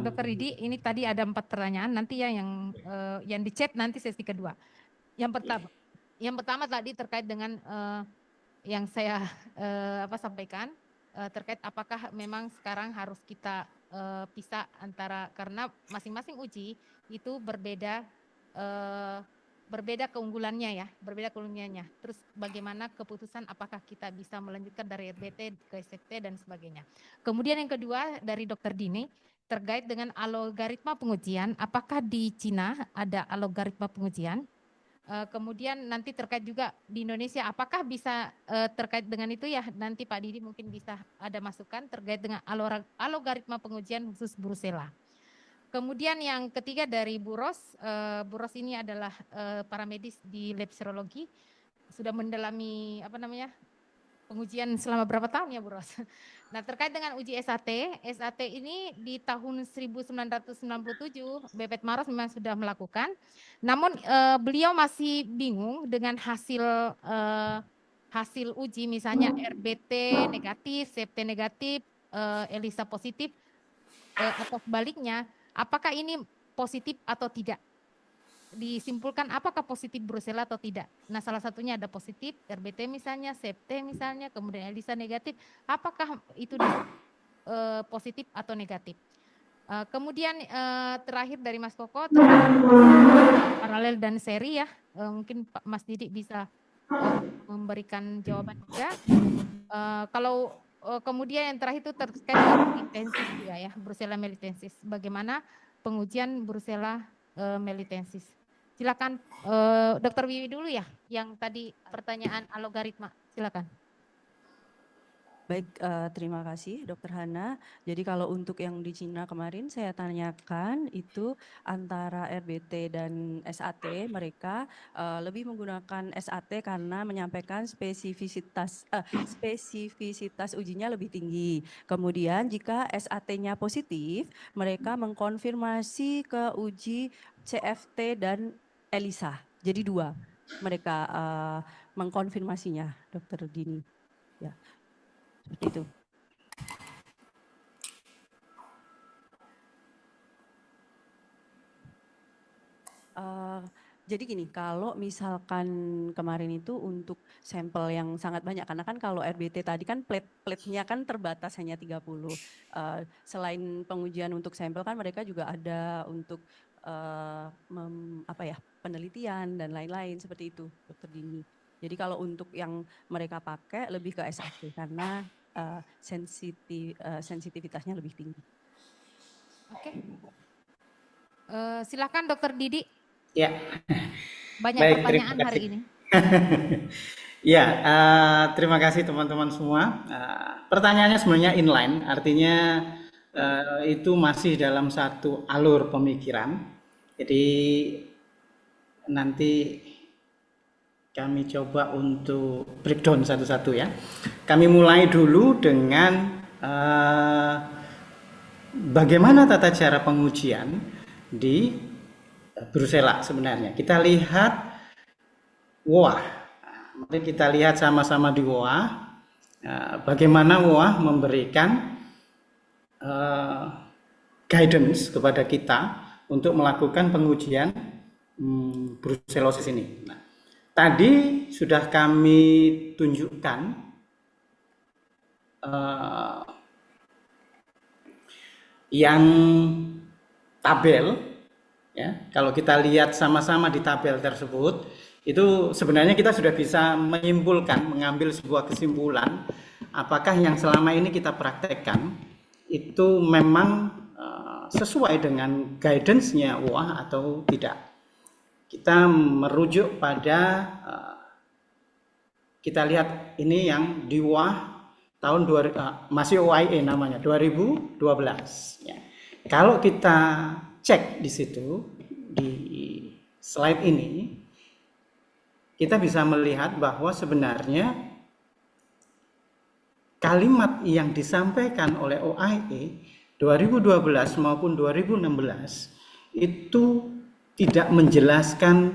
Dokter Didi, ini tadi ada 4 pertanyaan. Nanti ya yang di chat nanti sesi kedua. Yang pertama tadi terkait dengan yang saya sampaikan terkait apakah memang sekarang harus kita pisah antara, karena masing-masing uji itu berbeda keunggulannya ya, Terus bagaimana keputusan apakah kita bisa melanjutkan dari RBT ke SFT dan sebagainya. Kemudian yang kedua dari Dokter Dini terkait dengan algoritma pengujian, apakah di Cina ada algoritma pengujian? Kemudian nanti terkait juga di Indonesia, apakah bisa terkait dengan itu ya, nanti Pak Didi mungkin bisa ada masukan terkait dengan algoritma pengujian khusus Brucella. Kemudian yang ketiga dari Bu Ros ini adalah paramedis di lab serologi, sudah mendalami pengujian selama berapa tahun ya Bu Ros? Nah terkait dengan uji SAT ini di tahun 1997 BPT Maros memang sudah melakukan, namun beliau masih bingung dengan hasil uji, misalnya RBT negatif, CFT negatif, ELISA positif, atau sebaliknya, apakah ini positif atau tidak? Disimpulkan apakah positif Brucella atau tidak. Nah salah satunya ada positif, RBT misalnya, CFT misalnya, kemudian ELISA negatif, apakah itu positif atau negatif. Kemudian terakhir dari Mas Koko, paralel dan seri ya, mungkin Pak Mas Didi bisa memberikan jawaban juga. Kalau kemudian yang terakhir itu terkait dengan melitensis juga ya, Brucella melitensis. Bagaimana pengujian Brucella melitensis? Silakan Dokter Wiwi dulu ya, yang tadi pertanyaan algoritma. Silakan. Baik, terima kasih Dokter Hana. Jadi kalau untuk yang di Cina kemarin saya tanyakan itu antara RBT dan SAT, mereka lebih menggunakan SAT karena menyampaikan spesifisitas ujinya lebih tinggi. Kemudian jika SAT-nya positif, mereka mengkonfirmasi ke uji CFT dan ELISA. Jadi 2 mereka mengkonfirmasinya, Dokter Dini. Ya. Seperti itu. Jadi gini, kalau misalkan kemarin itu untuk sampel yang sangat banyak, karena kan kalau RBT tadi kan plate-nya kan terbatas hanya 30. Selain pengujian untuk sampel kan mereka juga ada untuk penelitian dan lain-lain seperti itu, Dokter Dini. Jadi kalau untuk yang mereka pakai lebih ke SAT karena sensitivitasnya lebih tinggi. Oke. Silakan Dokter Didi. Ya. Banyak pertanyaan hari ini. Ya, terima kasih teman-teman semua. Pertanyaannya sebenarnya inline, artinya itu masih dalam satu alur pemikiran. Jadi nanti kami coba untuk breakdown satu-satu ya. Kami mulai dulu dengan bagaimana tata cara pengujian di Brucella sebenarnya. Kita lihat WOA. Mari kita lihat sama-sama di WOA. Bagaimana WOA memberikan guidance kepada kita untuk melakukan pengujian brucellosis ini. Nah, tadi sudah kami tunjukkan yang tabel, ya. Kalau kita lihat sama-sama di tabel tersebut, itu sebenarnya kita sudah bisa menyimpulkan, mengambil sebuah kesimpulan, apakah yang selama ini kita praktekkan itu memang sesuai dengan guidance-nya WOA atau tidak. Kita merujuk pada kita lihat ini yang di WAH tahun masih OIE namanya 2012 ya. Kalau kita cek di situ di slide ini, kita bisa melihat bahwa sebenarnya kalimat yang disampaikan oleh OIE 2012 maupun 2016 itu tidak menjelaskan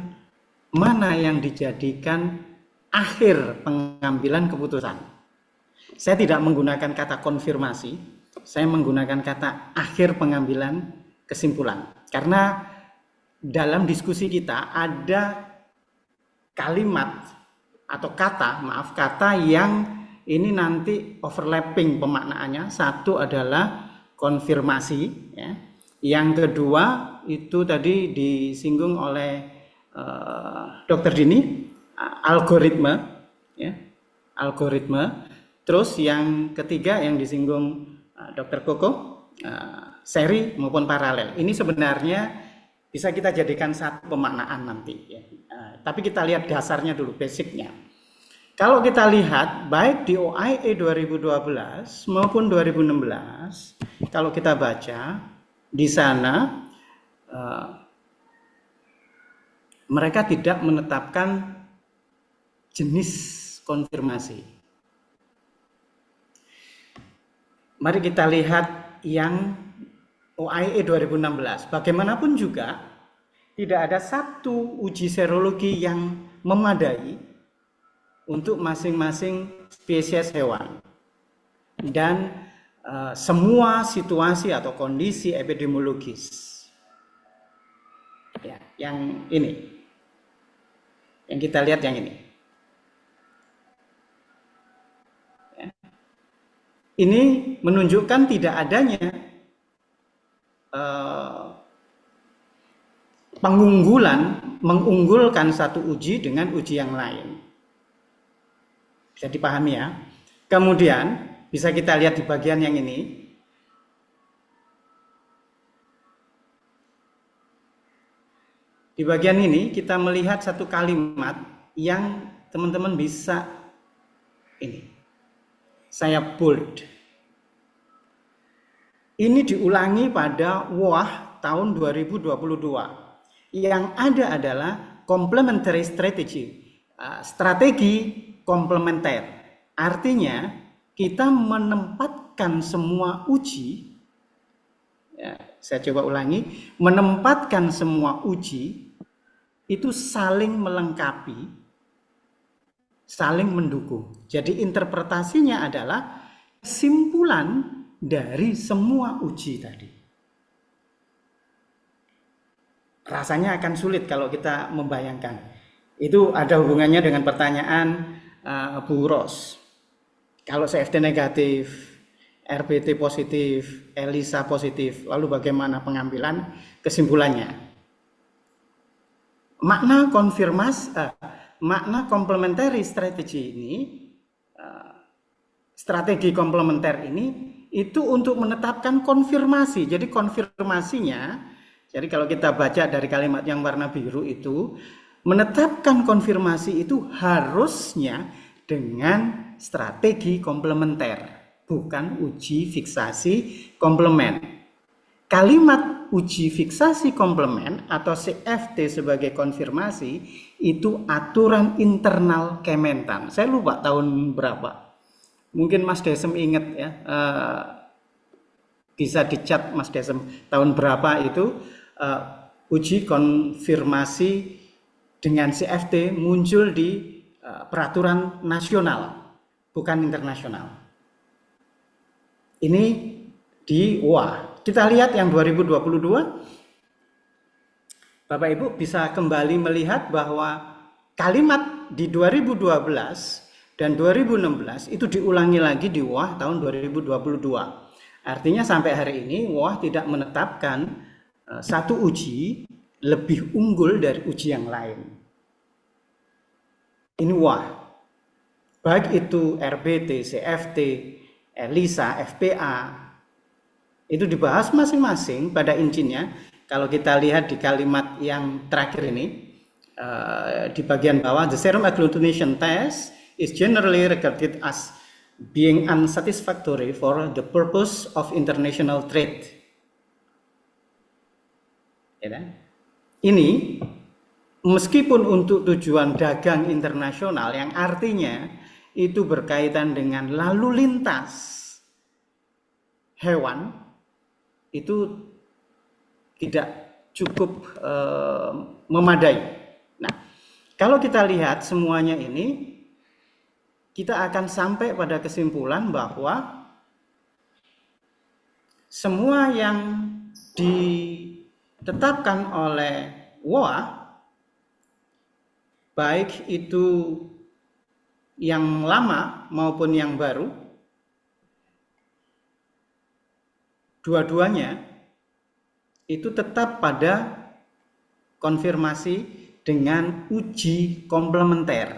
mana yang dijadikan akhir pengambilan keputusan. Saya tidak menggunakan kata konfirmasi, saya menggunakan kata akhir pengambilan kesimpulan. Karena dalam diskusi kita ada kalimat atau kata yang ini nanti overlapping pemaknaannya. Satu adalah konfirmasi, ya. Yang kedua itu tadi disinggung oleh Dr. Dini, algoritme, ya, algoritme. Terus yang ketiga yang disinggung Dr. Koko, seri maupun paralel. Ini sebenarnya bisa kita jadikan satu pemaknaan nanti, ya. Tapi kita lihat dasarnya dulu, basicnya. Kalau kita lihat baik di OIE 2012 maupun 2016, kalau kita baca di sana mereka tidak menetapkan jenis konfirmasi. Mari kita lihat yang OIE 2016. Bagaimanapun juga tidak ada satu uji serologi yang memadai untuk masing-masing spesies hewan. Dan semua situasi atau kondisi epidemiologis. Ya, yang ini. Yang kita lihat yang ini. Ini menunjukkan tidak adanya mengunggulkan satu uji dengan uji yang lain. Bisa dipahami ya. Kemudian bisa kita lihat di bagian yang ini. Di bagian ini kita melihat satu kalimat yang teman-teman bisa ini. Saya bold. Ini diulangi pada WAH tahun 2022. Yang ada adalah complementary strategy, strategi komplementer. Artinya kita menempatkan semua uji, ya, saya coba ulangi, menempatkan semua uji itu saling melengkapi, saling mendukung. Jadi interpretasinya adalah kesimpulan dari semua uji tadi. Rasanya akan sulit kalau kita membayangkan. Itu ada hubungannya dengan pertanyaan Bu Ros. Kalau CFT negatif, RBT positif, ELISA positif, lalu bagaimana pengambilan kesimpulannya? Makna complementary strategy ini, strategi komplementer ini itu untuk menetapkan konfirmasi. Jadi konfirmasinya, jadi kalau kita baca dari kalimat yang warna biru itu, menetapkan konfirmasi itu harusnya dengan strategi komplementer, bukan uji fiksasi komplement. Kalimat uji fiksasi komplement atau CFT sebagai konfirmasi itu aturan internal Kementan. Saya lupa tahun berapa. Mungkin Mas Desem ingat ya. Bisa dicat Mas Desem tahun berapa itu uji konfirmasi dengan CFT muncul di peraturan nasional, bukan internasional. Ini di WAH. Kita lihat yang 2022. Bapak Ibu bisa kembali melihat bahwa kalimat di 2012 dan 2016 itu diulangi lagi di WAH tahun 2022. Artinya sampai hari ini WAH tidak menetapkan satu uji lebih unggul dari uji yang lain. Ini WAH. Baik itu RBT, CFT, ELISA, FPA, itu dibahas masing-masing pada intinya. Kalau kita lihat di kalimat yang terakhir ini, di bagian bawah, the serum agglutination test is generally regarded as being unsatisfactory for the purpose of international trade. Ya, ini meskipun untuk tujuan dagang internasional yang artinya itu berkaitan dengan lalu lintas hewan, itu tidak cukup memadai. Nah, kalau kita lihat semuanya ini, kita akan sampai pada kesimpulan bahwa semua yang ditetapkan oleh WOA, baik itu yang lama maupun yang baru, dua-duanya itu tetap pada konfirmasi dengan uji komplementer.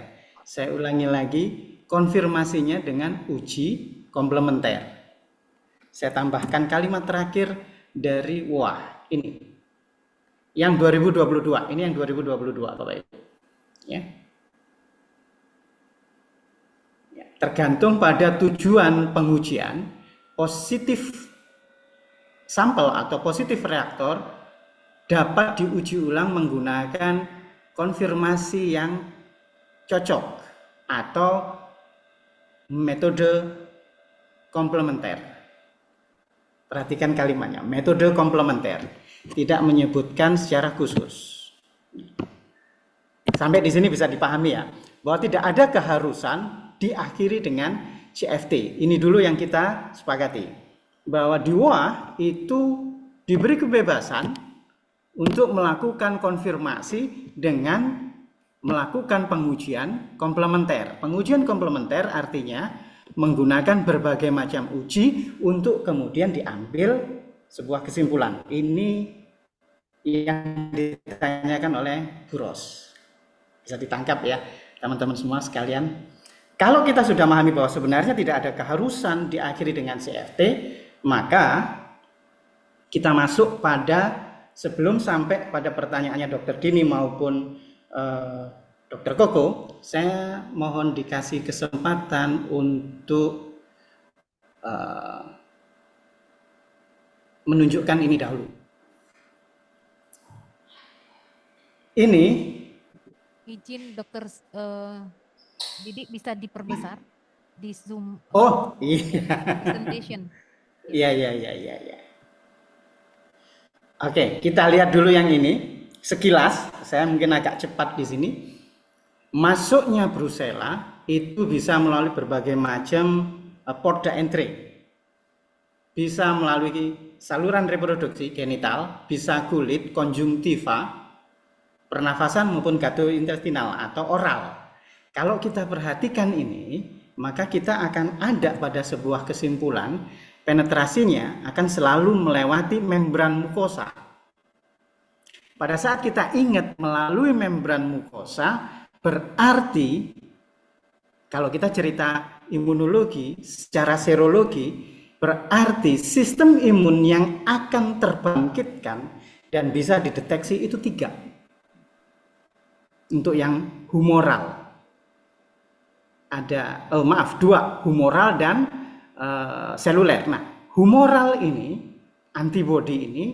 Saya ulangi lagi, konfirmasinya dengan uji komplementer. Saya tambahkan kalimat terakhir dari WOA ini. Yang 2022, ini yang 2022 Bapak Ibu. Ya. Tergantung pada tujuan pengujian, positif sampel atau positif reaktor dapat diuji ulang menggunakan konfirmasi yang cocok atau metode komplementer. Perhatikan kalimatnya, metode komplementer, tidak menyebutkan secara khusus. Sampai di sini bisa dipahami ya, bahwa tidak ada keharusan diakhiri dengan CFT. Ini dulu yang kita sepakati, bahwa di WOA itu diberi kebebasan untuk melakukan konfirmasi dengan melakukan pengujian komplementer. Pengujian komplementer artinya menggunakan berbagai macam uji untuk kemudian diambil sebuah kesimpulan. Ini yang ditanyakan oleh Bu Ros. Bisa ditangkap ya teman-teman semua sekalian. Kalau kita sudah memahami bahwa sebenarnya tidak ada keharusan diakhiri dengan CFT, maka kita masuk pada, sebelum sampai pada pertanyaannya Dr. Dini maupun Dr. Koko, saya mohon dikasih kesempatan untuk menunjukkan ini dahulu. Ini izin Dr. Didik bisa diperbesar di Zoom. Oh iya. Presentation. Iya. Oke, kita lihat dulu yang ini. Sekilas, saya mungkin agak cepat di sini. Masuknya Brucella itu bisa melalui berbagai macam port d'entrée. Bisa melalui saluran reproduksi genital, bisa kulit, konjungtiva, pernafasan maupun gastrointestinal atau oral. Kalau kita perhatikan ini, maka kita akan ada pada sebuah kesimpulan penetrasinya akan selalu melewati membran mukosa. Pada saat kita ingat melalui membran mukosa, berarti kalau kita cerita imunologi secara serologi, berarti sistem imun yang akan terbangkitkan dan bisa dideteksi itu 3. Untuk yang humoral ada, 2 humoral dan seluler. Nah, humoral ini, antibodi ini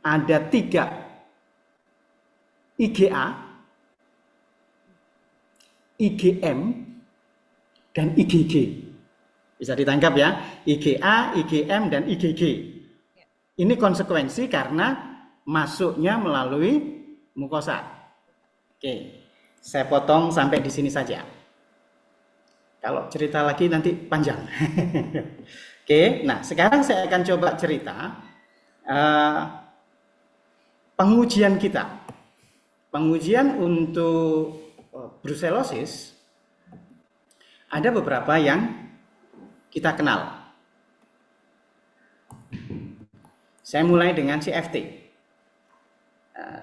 ada 3, IgA, IgM, dan IgG. Bisa ditangkap ya, IgA, IgM, dan IgG. Ini konsekuensi karena masuknya melalui mukosa. Oke, saya potong sampai di sini saja. Kalau cerita lagi nanti panjang. Oke, nah sekarang saya akan coba cerita pengujian kita. Pengujian untuk brucellosis ada beberapa yang kita kenal. Saya mulai dengan CFT.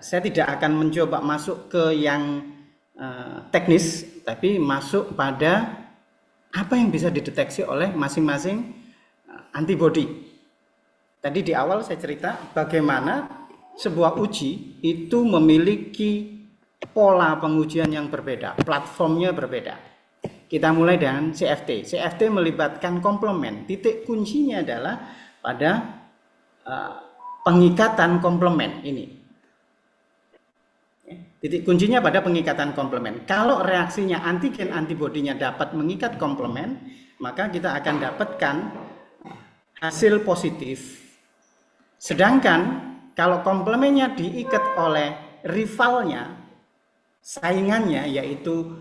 Saya tidak akan mencoba masuk ke yang teknis, tapi masuk pada apa yang bisa dideteksi oleh masing-masing antibodi. Tadi di awal saya cerita bagaimana sebuah uji itu memiliki pola pengujian yang berbeda, platformnya berbeda. Kita mulai dengan CFT. CFT melibatkan komplement. Titik kuncinya adalah pada pengikatan komplement ini. Titik kuncinya pada pengikatan komplement. Kalau reaksinya antigen antibodinya dapat mengikat komplement, maka kita akan dapatkan hasil positif. Sedangkan kalau komplemennya diikat oleh rivalnya, saingannya yaitu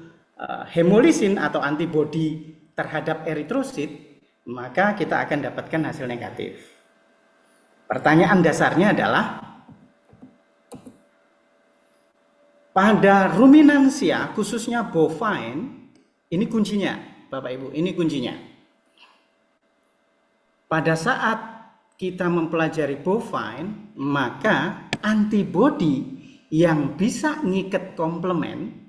hemolisin atau antibodi terhadap eritrosit, maka kita akan dapatkan hasil negatif. Pertanyaan dasarnya adalah pada ruminansia, khususnya bovine, ini kuncinya, Bapak Ibu, ini kuncinya. Pada saat kita mempelajari bovine, maka antibodi yang bisa ngikat komplement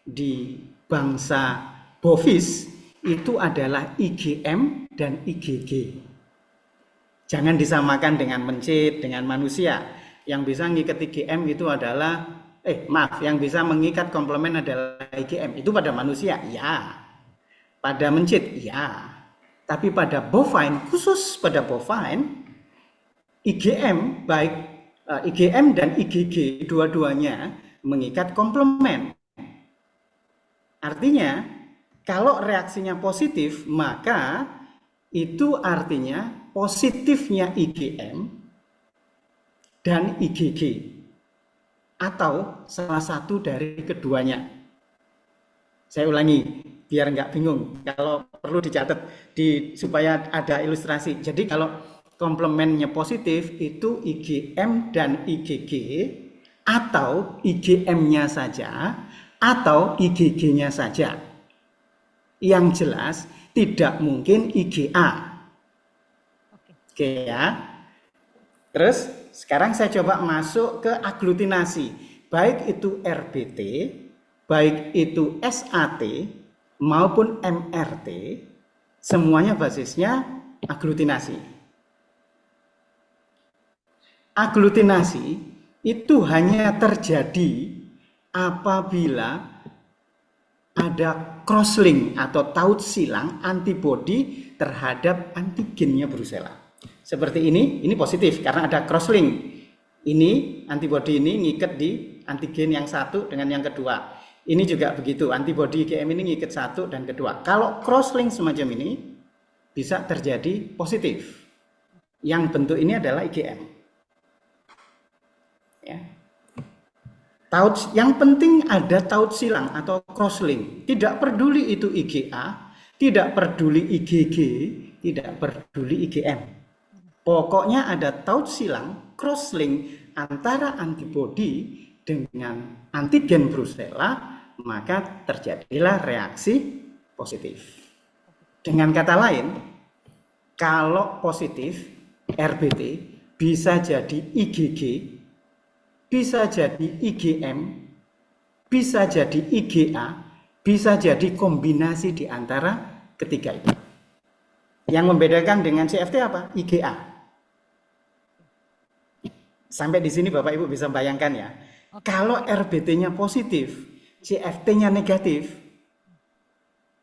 di bangsa bovis itu adalah IgM dan IgG. Jangan disamakan dengan mencit, dengan manusia. Yang bisa ngikat IgM itu adalah yang bisa mengikat komplement adalah IgM. Itu pada manusia, ya. Pada mencit, ya. Tapi pada bovine, khusus pada bovine, IgM baik IgM dan IgG dua-duanya mengikat komplement. Artinya, kalau reaksinya positif, maka itu artinya positifnya IgM dan IgG atau salah satu dari keduanya. Saya ulangi biar nggak bingung. Kalau perlu dicatat supaya ada ilustrasi. Jadi kalau komplementnya positif itu IgM dan IgG atau IgM-nya saja atau IgG-nya saja. Yang jelas tidak mungkin IgA. Oke ya. Terus sekarang saya coba masuk ke aglutinasi. Baik itu RBT, baik itu SAT maupun MRT, semuanya basisnya aglutinasi. Aglutinasi itu hanya terjadi apabila ada crosslink atau taut silang antibodi terhadap antigennya Brucella. Seperti ini positif karena ada crosslink. Ini antibodi ini ngikat di antigen yang satu dengan yang kedua. Ini juga begitu, antibodi IgM ini ngikat satu dan kedua. Kalau crosslink semacam ini bisa terjadi positif. Yang bentuk ini adalah IgM. Ya. Yang penting ada taut silang atau crosslink. Tidak peduli itu IgA, tidak peduli IgG, tidak peduli IgM. Pokoknya ada taut silang, crosslink antara antibodi dengan antigen Brucella, maka terjadilah reaksi positif. Dengan kata lain, kalau positif RBT bisa jadi IgG, bisa jadi IgM, bisa jadi IgA, bisa jadi kombinasi di antara ketiga itu. Yang membedakan dengan CFT apa? IgA. Sampai di sini Bapak Ibu bisa bayangkan ya. Kalau RBT-nya positif, CFT-nya negatif,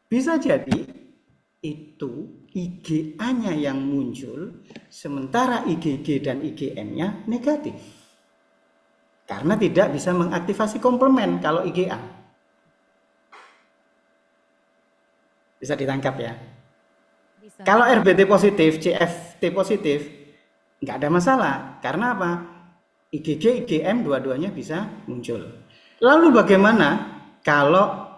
bisa jadi itu IgA-nya yang muncul, sementara IgG dan IgM-nya negatif. Karena tidak bisa mengaktifasi komplement kalau IgA. Bisa ditangkap ya? Bisa. Kalau RBT positif, CFT positif, nggak ada masalah. Karena apa? IgG, IgM dua-duanya bisa muncul. Lalu bagaimana kalau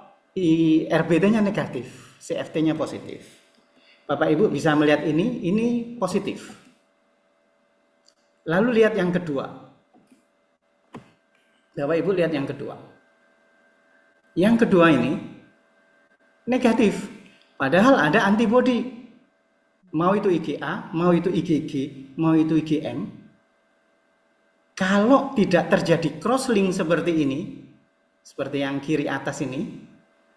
RBT-nya negatif, CFT-nya positif? Bapak Ibu bisa melihat ini positif. Lalu lihat yang kedua. Bapak Ibu lihat yang kedua. Yang kedua ini negatif. Padahal ada antibodi. Mau itu IgA, mau itu IgG, mau itu IgM. Kalau tidak terjadi crosslink seperti ini, seperti yang kiri atas ini,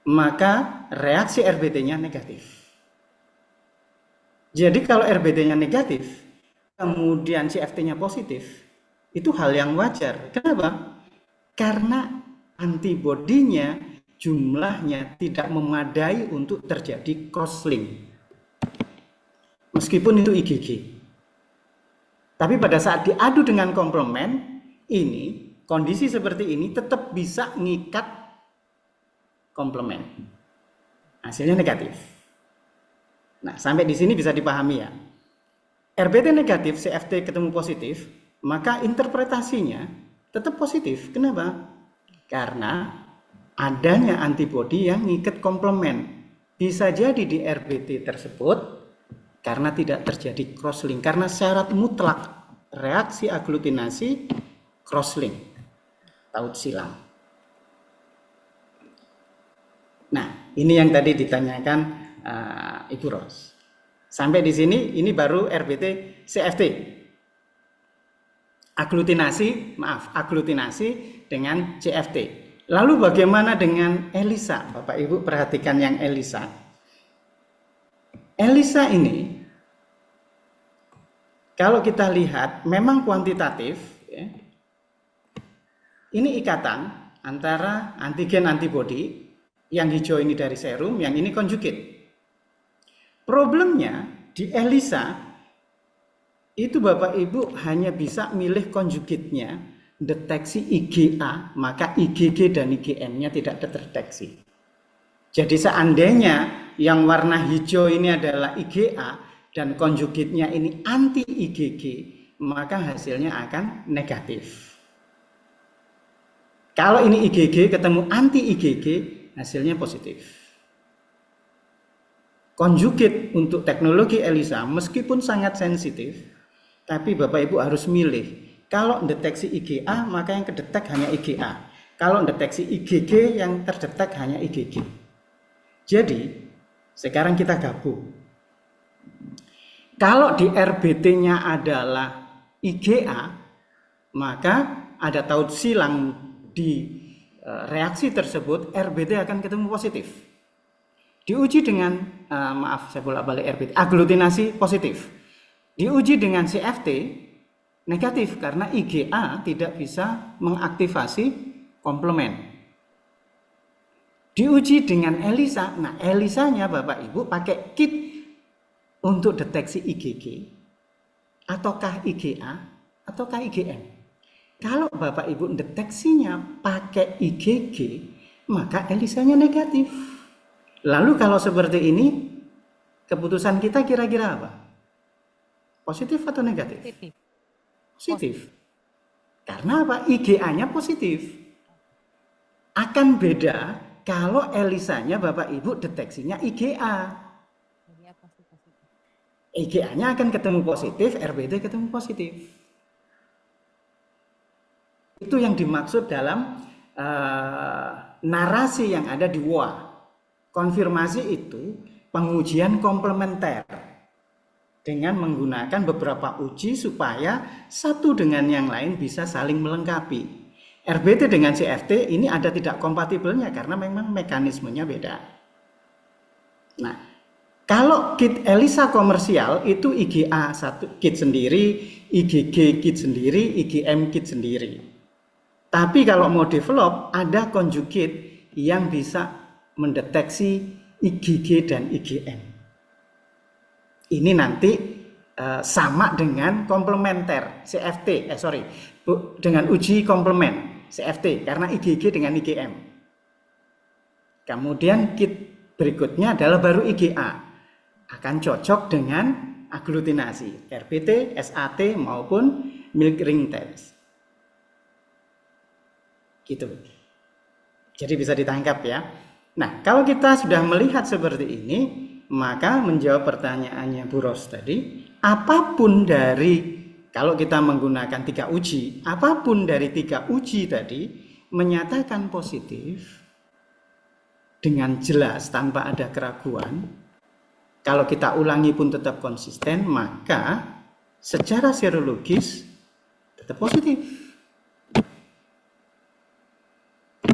maka reaksi RBT-nya negatif. Jadi kalau RBT-nya negatif, kemudian CFT-nya positif, itu hal yang wajar. Kenapa? Karena antibodinya jumlahnya tidak memadai untuk terjadi cross-link. Meskipun itu IgG. Tapi pada saat diadu dengan komplement, ini kondisi seperti ini tetap bisa ngikat komplement. Hasilnya negatif. Nah, sampai di sini bisa dipahami ya. RBT negatif, CFT ketemu positif, maka interpretasinya tetap positif. Kenapa? Karena adanya antibodi yang ngikat komplement. Bisa jadi di RBT tersebut karena tidak terjadi crosslink, karena syarat mutlak reaksi aglutinasi crosslink, taut silang. Nah, ini yang tadi ditanyakan Ibu Ros. Sampai di sini, ini baru RBT CFT. Aglutinasi dengan CFT. Lalu bagaimana dengan ELISA? Bapak Ibu perhatikan yang ELISA. ELISA ini, kalau kita lihat memang kuantitatif, ya, ini ikatan antara antigen antibodi, yang hijau ini dari serum, yang ini konjugate. Problemnya di ELISA itu Bapak Ibu hanya bisa milih konjugate-nya, deteksi IgA, maka IgG dan IgM-nya tidak terdeteksi. Jadi seandainya yang warna hijau ini adalah IgA dan konjugate-nya ini anti IgG, maka hasilnya akan negatif. Kalau ini IgG ketemu anti IgG, hasilnya positif. Konjugate untuk teknologi ELISA meskipun sangat sensitif, tapi Bapak Ibu harus milih. Kalau deteksi IgA, maka yang kedetek hanya IgA. Kalau deteksi IgG, yang terdetek hanya IgG. Jadi, sekarang kita gabung. Kalau di RBT-nya adalah IgA, maka ada taut silang di reaksi tersebut, RBT akan ketemu positif. Diuji dengan, saya bolak-balik RBT, aglutinasi positif. Diuji dengan CFT, negatif, karena IgA tidak bisa mengaktifasi komplement. Diuji dengan ELISA, nah ELISA-nya Bapak Ibu pakai kit untuk deteksi IgG, ataukah IgA, ataukah IgM. Kalau Bapak Ibu deteksinya pakai IgG, maka ELISA-nya negatif. Lalu kalau seperti ini, keputusan kita kira-kira apa? Positif atau negatif? Positif. Positif. Karena apa? IgA-nya positif. Akan beda kalau ELISA-nya Bapak Ibu deteksinya IgA. IgA-nya akan ketemu positif, RBT ketemu positif. Itu yang dimaksud dalam narasi yang ada di WOA. Konfirmasi itu pengujian komplementer dengan menggunakan beberapa uji supaya satu dengan yang lain bisa saling melengkapi. RBT dengan CFT ini ada tidak kompatibelnya karena memang mekanismenya beda. Nah, kalau kit ELISA komersial itu IgA satu kit sendiri, IgG kit sendiri, IgM kit sendiri. Tapi kalau mau develop ada conjugate yang bisa mendeteksi IgG dan IgM. Ini nanti sama dengan komplementer CFT, dengan uji komplement CFT karena IgG dengan IgM. Kemudian kit berikutnya adalah baru IgA, akan cocok dengan aglutinasi RBT, SAT maupun milk ring test. Gitu. Jadi bisa ditangkap ya. Nah, kalau kita sudah melihat seperti ini, maka menjawab pertanyaannya Bu Ros tadi, apapun dari, kalau kita menggunakan 3 uji, apapun dari 3 uji tadi menyatakan positif dengan jelas tanpa ada keraguan, kalau kita ulangi pun tetap konsisten, maka secara serologis tetap positif.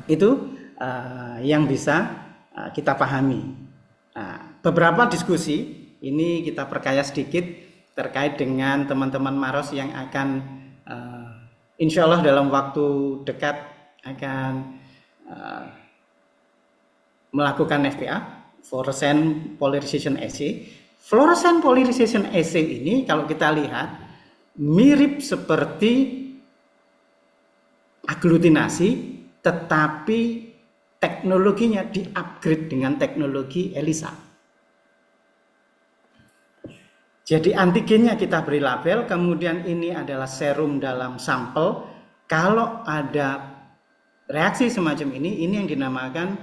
Itu yang bisa kita pahami. Beberapa diskusi ini kita perkaya sedikit terkait dengan teman-teman Maros yang akan insya Allah dalam waktu dekat akan melakukan FPA, fluorescent polarization assay. Fluorescent polarization assay ini kalau kita lihat mirip seperti aglutinasi, tetapi teknologinya di-upgrade dengan teknologi ELISA. Jadi antigennya kita beri label, kemudian ini adalah serum dalam sampel. Kalau ada reaksi semacam ini yang dinamakan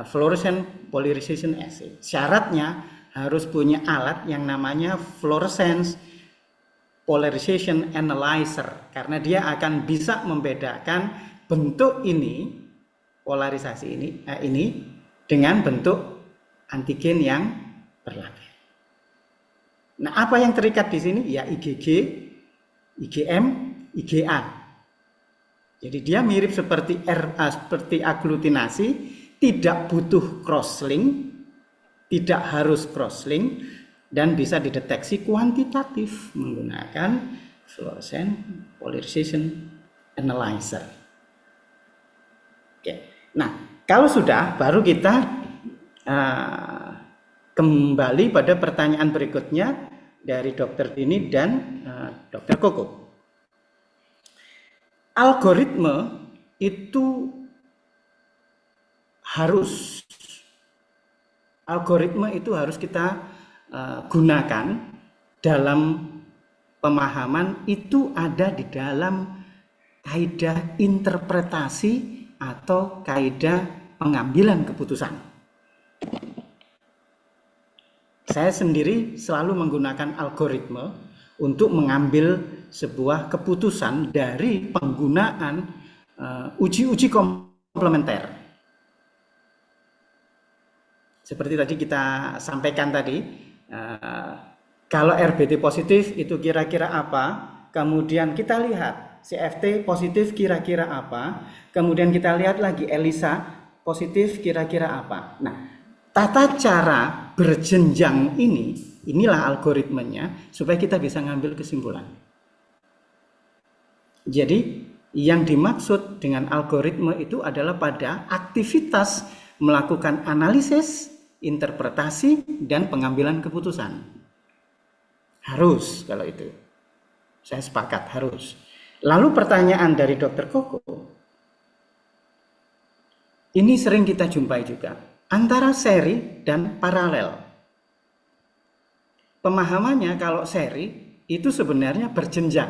fluorescent polarization assay. Syaratnya harus punya alat yang namanya fluorescence polarization analyzer, karena dia akan bisa membedakan bentuk ini, polarisasi ini dengan bentuk antigen yang berlabel. Nah, apa yang terikat di sini? Ya IgG, IgM, IgA. Jadi dia mirip seperti seperti aglutinasi, tidak butuh crosslink, tidak harus crosslink, dan bisa dideteksi kuantitatif menggunakan fluorescent polarization analyzer. Oke. Nah, kalau sudah, baru kita kembali pada pertanyaan berikutnya dari Dr. Dini dan Dr. Koko. Algoritma itu harus kita gunakan dalam pemahaman, itu ada di dalam kaidah interpretasi atau kaidah pengambilan keputusan. Saya sendiri selalu menggunakan algoritma untuk mengambil sebuah keputusan dari penggunaan uji-uji komplementer. Seperti tadi kita sampaikan tadi, kalau RBT positif itu kira-kira apa, kemudian kita lihat CFT positif kira-kira apa, kemudian kita lihat lagi ELISA positif kira-kira apa. Nah, tata cara berjenjang inilah algoritmenya supaya kita bisa ngambil kesimpulan. Jadi yang dimaksud dengan algoritma itu adalah pada aktivitas melakukan analisis, interpretasi, dan pengambilan keputusan. Harus kalau itu. Saya sepakat, harus. Lalu pertanyaan dari Dr. Koko, ini sering kita jumpai juga, antara seri dan paralel. Pemahamannya kalau seri itu sebenarnya berjenjang.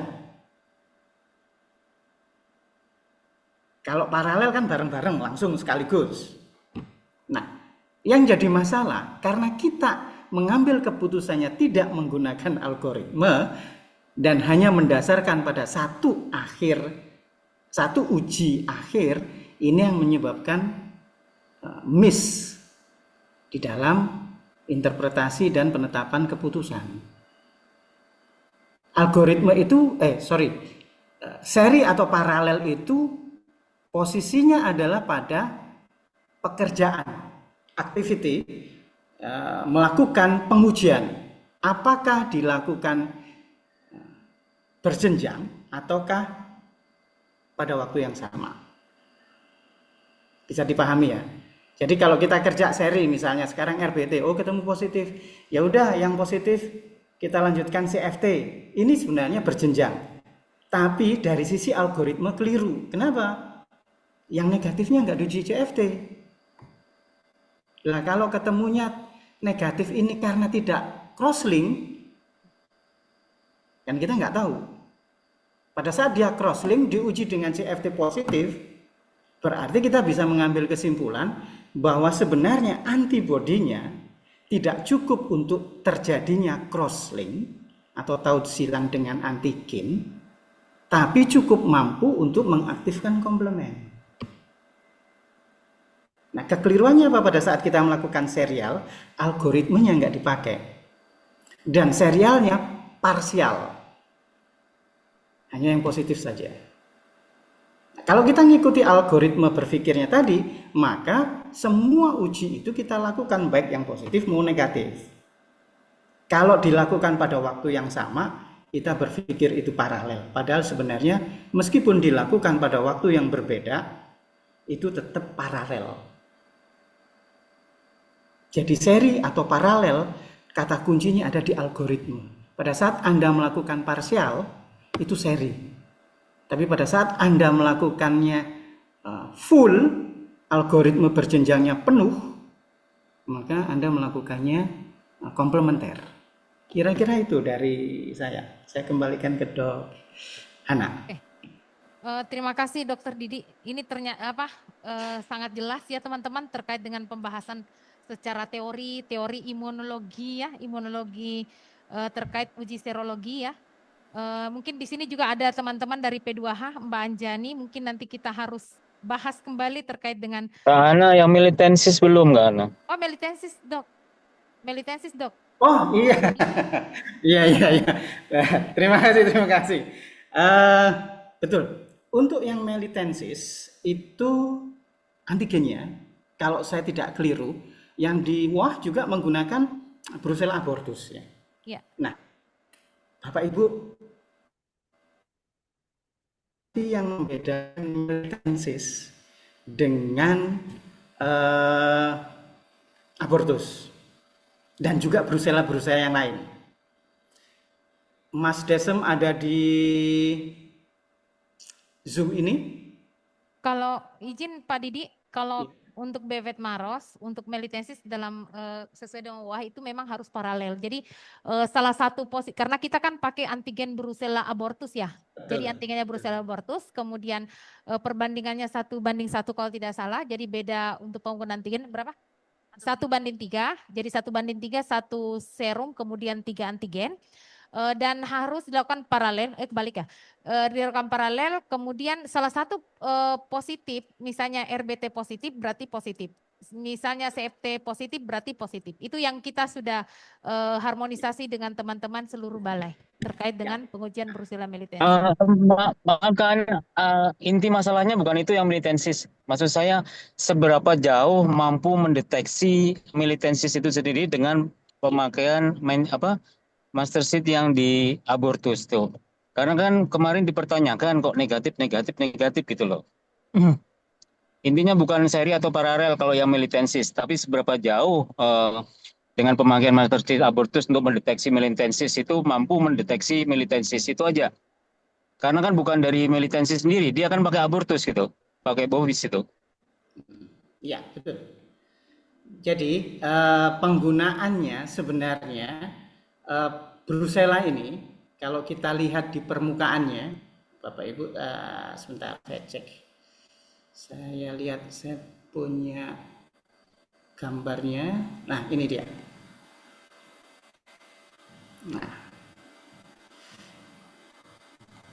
Kalau paralel kan bareng-bareng langsung sekaligus. Nah, yang jadi masalah karena kita mengambil keputusannya tidak menggunakan algoritma dan hanya mendasarkan pada satu uji akhir, ini yang menyebabkan miss di dalam interpretasi dan penetapan keputusan. Algoritma itu, seri atau paralel itu posisinya adalah pada pekerjaan, activity, melakukan pengujian. Apakah dilakukan berjenjang ataukah pada waktu yang sama? Bisa dipahami ya? Jadi kalau kita kerja seri, misalnya sekarang RBT, ketemu positif, ya udah yang positif kita lanjutkan CFT. Ini sebenarnya berjenjang. Tapi dari sisi algoritma keliru. Kenapa? Yang negatifnya nggak diuji CFT. Nah, kalau ketemunya negatif ini karena tidak crosslink, kan kita nggak tahu. Pada saat dia crosslink diuji dengan CFT positif, berarti kita bisa mengambil kesimpulan bahwa sebenarnya antibodinya tidak cukup untuk terjadinya crosslink atau taut silang dengan antigen, tapi cukup mampu untuk mengaktifkan komplement. Nah, kekeliruannya apa pada saat kita melakukan serial, algoritmenya nggak dipakai. Dan serialnya parsial. Hanya yang positif saja. Nah, kalau kita ngikuti algoritma berpikirnya tadi, maka semua uji itu kita lakukan baik yang positif maupun negatif. Kalau dilakukan pada waktu yang sama, kita berpikir itu paralel. Padahal sebenarnya meskipun dilakukan pada waktu yang berbeda, itu tetap paralel. Jadi seri atau paralel, kata kuncinya ada di algoritma. Pada saat Anda melakukan parsial, itu seri. Tapi pada saat Anda melakukannya full, algoritma berjenjangnya penuh, maka Anda melakukannya komplementer. Kira-kira itu dari saya. Saya kembalikan ke Dok Hana. Terima kasih Dokter Didi. Ini ternyata sangat jelas ya teman-teman terkait dengan pembahasan secara teori imunologi ya, imunologi terkait uji serologi ya. Mungkin di sini juga ada teman-teman dari P2H, Mbak Anjani. Mungkin nanti kita harus bahas kembali terkait dengan. Kak Ana yang militensis belum, Kak Ana? Oh, militensis dok. Militensis dok. Oh iya, iya. Terima kasih. Betul. Untuk yang melitensis itu antigennya, kalau saya tidak keliru, yang di WAH juga menggunakan Brucella abortus ya. Iya. Nah, Bapak Ibu, yang membedakan melitensis dengan abortus dan juga Brucella yang lain. Mas Desem ada di Zoom ini? Kalau izin Pak Didi, kalau untuk Bevet Maros, untuk melitensis dalam sesuai dengan WAH itu memang harus paralel. Jadi salah satu posisi, karena kita kan pakai antigen Brucella abortus ya. Jadi antigennya Brucella abortus, kemudian perbandingannya 1:1 kalau tidak salah. Jadi beda untuk penggunaan antigen berapa? 1:3. Jadi 1:3 1 serum, kemudian 3 antigen. Dan harus dilakukan paralel, kebalik ya, dilakukan paralel, kemudian salah satu positif, misalnya RBT positif berarti positif, misalnya CFT positif berarti positif. Itu yang kita sudah harmonisasi dengan teman-teman seluruh balai terkait dengan pengujian Brucella melitensis. Maaf kan, inti masalahnya bukan itu yang militensis. Maksud saya seberapa jauh mampu mendeteksi militensis itu sendiri dengan pemakaian master seed yang di abortus tuh. Karena kan kemarin dipertanyakan kok negatif gitu loh. Intinya bukan seri atau paralel kalau yang militensis, tapi seberapa jauh dengan pemakaian master seed abortus untuk mendeteksi militensis itu mampu mendeteksi militensis itu aja. Karena kan bukan dari militensis sendiri, dia kan pakai abortus gitu, pakai bowis itu. Iya, betul. Jadi penggunaannya sebenarnya Brucella ini, kalau kita lihat di permukaannya, Bapak Ibu, sebentar saya cek. Saya lihat, saya punya gambarnya. Nah, ini dia. Nah,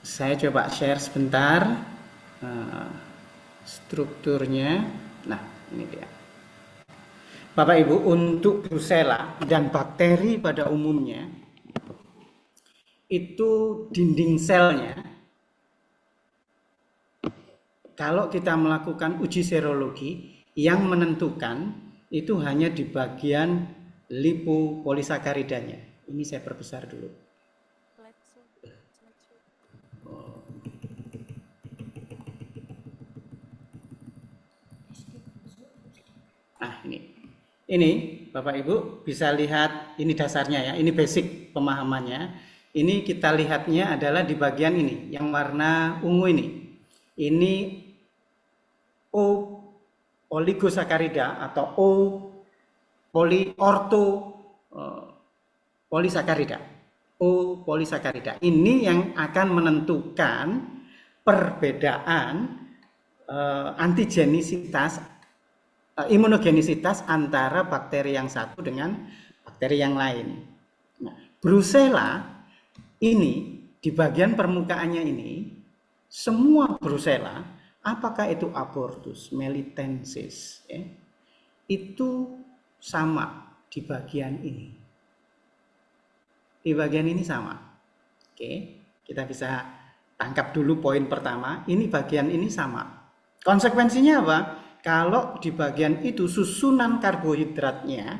saya coba share sebentar strukturnya. Nah, ini dia. Bapak Ibu, untuk Brucella dan bakteri pada umumnya, itu dinding selnya, kalau kita melakukan uji serologi, yang menentukan itu hanya di bagian lipopolisacaridanya. Ini saya perbesar dulu. Nah, ini Bapak Ibu bisa lihat, ini dasarnya ya, ini basic pemahamannya. Ini kita lihatnya adalah di bagian ini, yang warna ungu ini. Ini O oligosakarida atau O polisakarida. O polisakarida. Ini yang akan menentukan perbedaan antigenisitas, imunogenisitas antara bakteri yang satu dengan bakteri yang lain. Nah, Brucella ini di bagian permukaannya ini, semua Brucella, apakah itu abortus, melitensis, itu sama di bagian ini. Di bagian ini sama. Oke, kita bisa tangkap dulu poin pertama. Ini bagian ini sama. Konsekuensinya apa? Kalau di bagian itu susunan karbohidratnya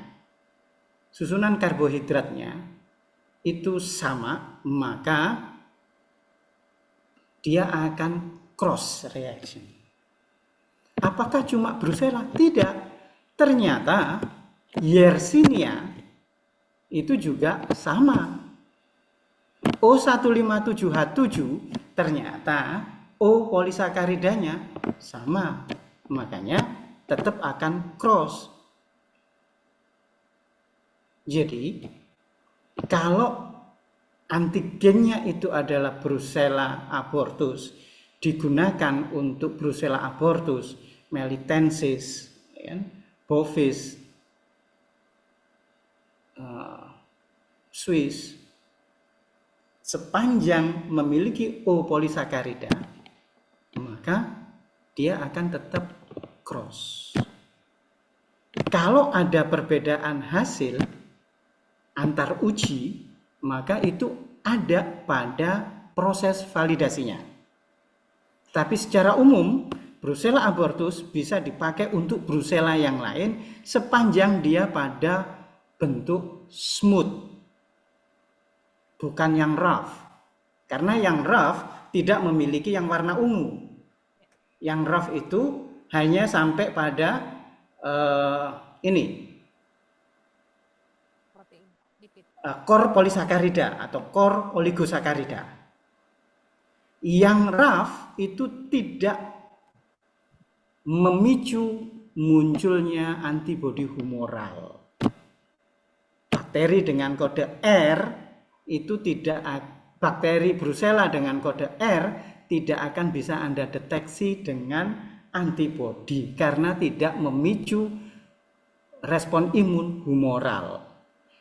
itu sama, maka dia akan cross reaction. Apakah cuma Brucella? Tidak. Ternyata Yersinia itu juga sama. O157H7 ternyata O polisakaridanya sama. Makanya tetap akan cross. Jadi kalau antigennya itu adalah Brucella abortus, digunakan untuk Brucella abortus, melitensis, bovis, Swiss, sepanjang memiliki O polisakarida, maka dia akan tetap cross. Kalau ada perbedaan hasil antar uji, maka itu ada pada proses validasinya. Tapi secara umum, Brucella abortus bisa dipakai untuk Brucella yang lain sepanjang dia pada bentuk smooth, bukan yang rough. Karena yang rough tidak memiliki yang warna ungu. Yang rough itu hanya sampai pada core polisakarida atau core oligosakarida. Yang rough itu tidak memicu munculnya antibodi humoral. Bakteri dengan kode R itu tidak, bakteri Brucella dengan kode R tidak akan bisa Anda deteksi dengan antibodi karena tidak memicu respon imun humoral.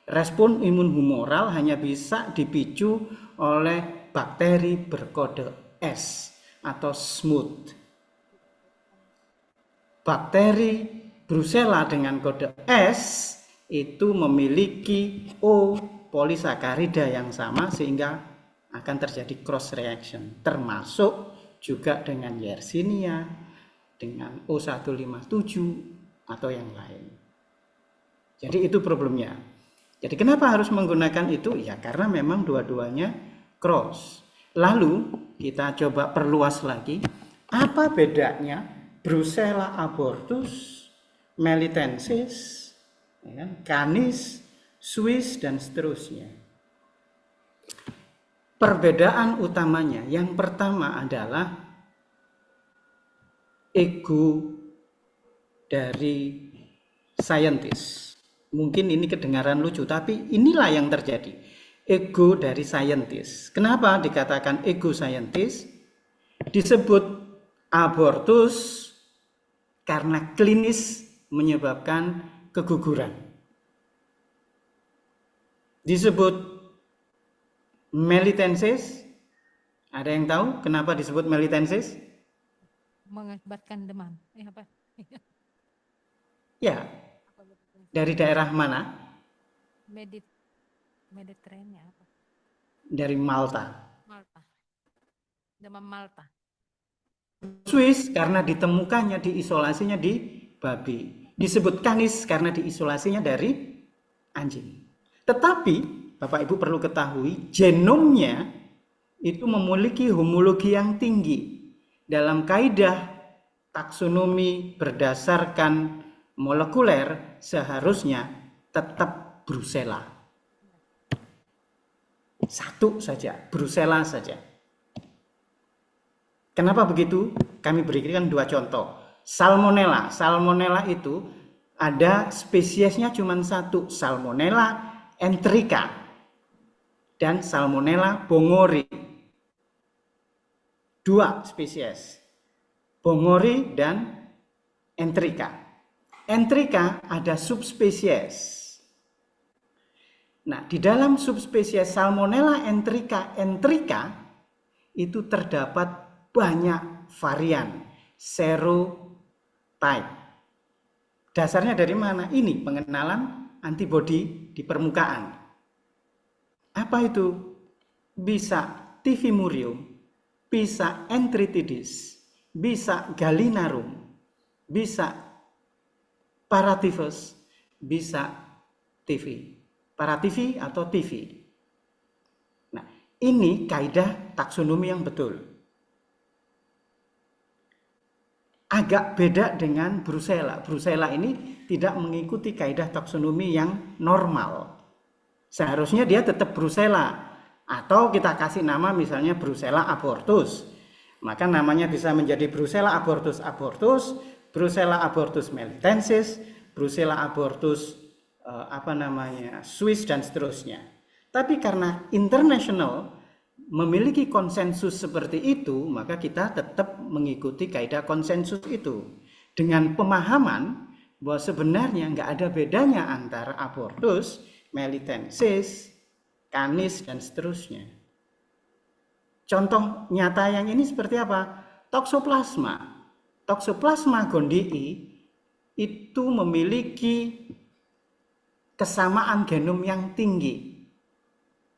Respon imun humoral hanya bisa dipicu oleh bakteri berkode S atau smooth. Bakteri Brucella dengan kode S itu memiliki O polisakarida yang sama sehingga akan terjadi cross reaction, termasuk juga dengan Yersinia, dengan O157 atau yang lain. Jadi itu problemnya. Jadi kenapa harus menggunakan itu? Ya karena memang dua-duanya cross. Lalu kita coba perluas lagi, apa bedanya Brucella abortus, melitensis, canis, Swiss, dan seterusnya. Perbedaan utamanya yang pertama adalah ego dari saintis. Mungkin ini kedengaran lucu, tapi inilah yang terjadi. Ego dari saintis. Kenapa dikatakan ego saintis? Disebut abortus karena klinis menyebabkan keguguran. Disebut melitensis. Ada yang tahu kenapa disebut melitensis? Mengakibatkan demam. Apa? Ya. Dari daerah mana? Mediterania apa? Dari Malta. Malta. Demam Malta. Swiss karena ditemukannya diisolasinya di babi. Disebut canis karena diisolasinya dari anjing. Tetapi Bapak Ibu perlu ketahui, genomnya itu memiliki homologi yang tinggi. Dalam kaidah taksonomi berdasarkan molekuler seharusnya tetap Brucella. Satu saja, Brucella saja. Kenapa begitu? Kami berikan dua contoh. Salmonella. Salmonella itu ada spesiesnya cuma satu, Salmonella enterica dan Salmonella bongori. Dua spesies, bongori dan enterica. Enterica ada subspesies. Nah, di dalam subspesies Salmonella enterica itu terdapat banyak varian serotype. Dasarnya dari mana? Ini pengenalan antibodi di permukaan. Apa itu? Bisa tifimurium, bisa entritidis, bisa gallinarum, bisa paratyphus, bisa TV. Paratyphi atau TV. Nah, ini kaidah taksonomi yang betul. agak beda dengan Brucella. Brucella ini tidak mengikuti kaidah taksonomi yang normal. Seharusnya dia tetap Brucella, atau kita kasih nama misalnya Brucella abortus. Maka namanya bisa menjadi Brucella abortus abortus, Brucella abortus melitensis, Brucella abortus Swiss dan seterusnya. Tapi karena international memiliki konsensus seperti itu, maka kita tetap mengikuti kaidah konsensus itu dengan pemahaman bahwa sebenarnya nggak ada bedanya antara abortus, melitensis, canis dan seterusnya. Contoh nyata yang ini seperti apa? Toxoplasma. Toxoplasma gondii itu memiliki kesamaan genom yang tinggi.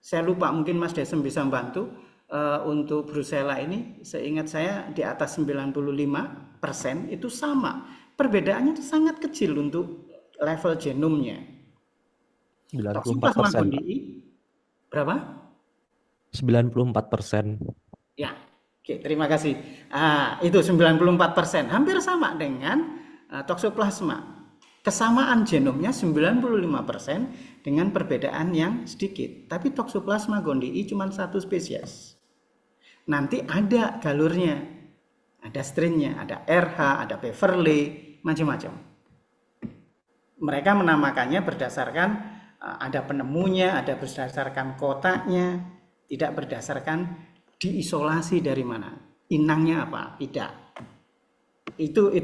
Saya lupa, mungkin Mas Desem bisa membantu untuk Brucella ini, seingat saya di atas 95% itu sama. Perbedaannya itu sangat kecil untuk level genomnya. 94%. Berapa? 94%. Ya, oke, terima kasih. Itu 94%, hampir sama dengan Toxoplasma. Kesamaan genomnya 95% dengan perbedaan yang sedikit. Tapi Toxoplasma gondii cuma satu spesies. Nanti ada galurnya, ada strainnya, ada RH, ada Beverly, macam-macam. Mereka menamakannya berdasarkan ada penemunya, ada berdasarkan kotaknya, tidak berdasarkan diisolasi dari mana, inangnya apa, tidak. Itu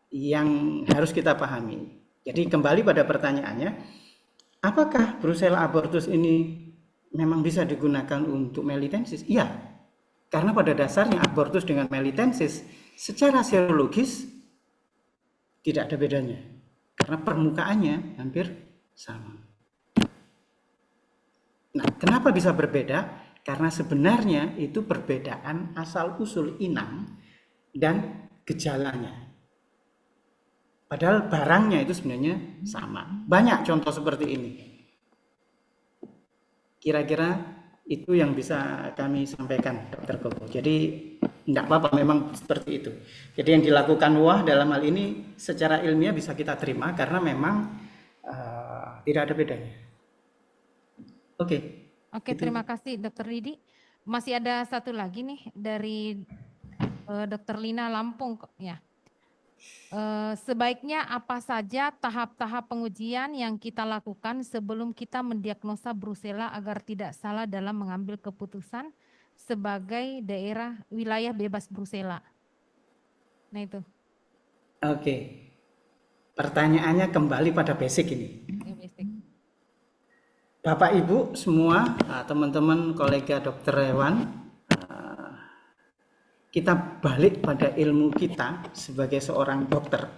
yang harus kita pahami. Jadi kembali pada pertanyaannya, apakah Brucella abortus ini memang bisa digunakan untuk melitensis? Iya, karena pada dasarnya abortus dengan melitensis secara serologis tidak ada bedanya, karena permukaannya hampir sama. Nah, kenapa bisa berbeda? Karena sebenarnya itu perbedaan asal-usul inang dan gejalanya. Padahal barangnya itu sebenarnya sama. Banyak contoh seperti ini. Kira-kira itu yang bisa kami sampaikan, Dr. Koko. Jadi tidak apa-apa, memang seperti itu. Jadi yang dilakukan WAH dalam hal ini secara ilmiah bisa kita terima karena memang tidak ada bedanya. Oke. Oke, terima kasih Dr. Didi. Masih ada satu lagi nih dari Dr. Lina Lampung ya. Sebaiknya apa saja tahap-tahap pengujian yang kita lakukan sebelum kita mendiagnosa Brucella agar tidak salah dalam mengambil keputusan sebagai wilayah bebas Brucella? Nah itu. Oke. Pertanyaannya kembali pada basic ini. Basic. Bapak Ibu semua, teman-teman kolega dokter hewan, kita balik pada ilmu kita sebagai seorang dokter.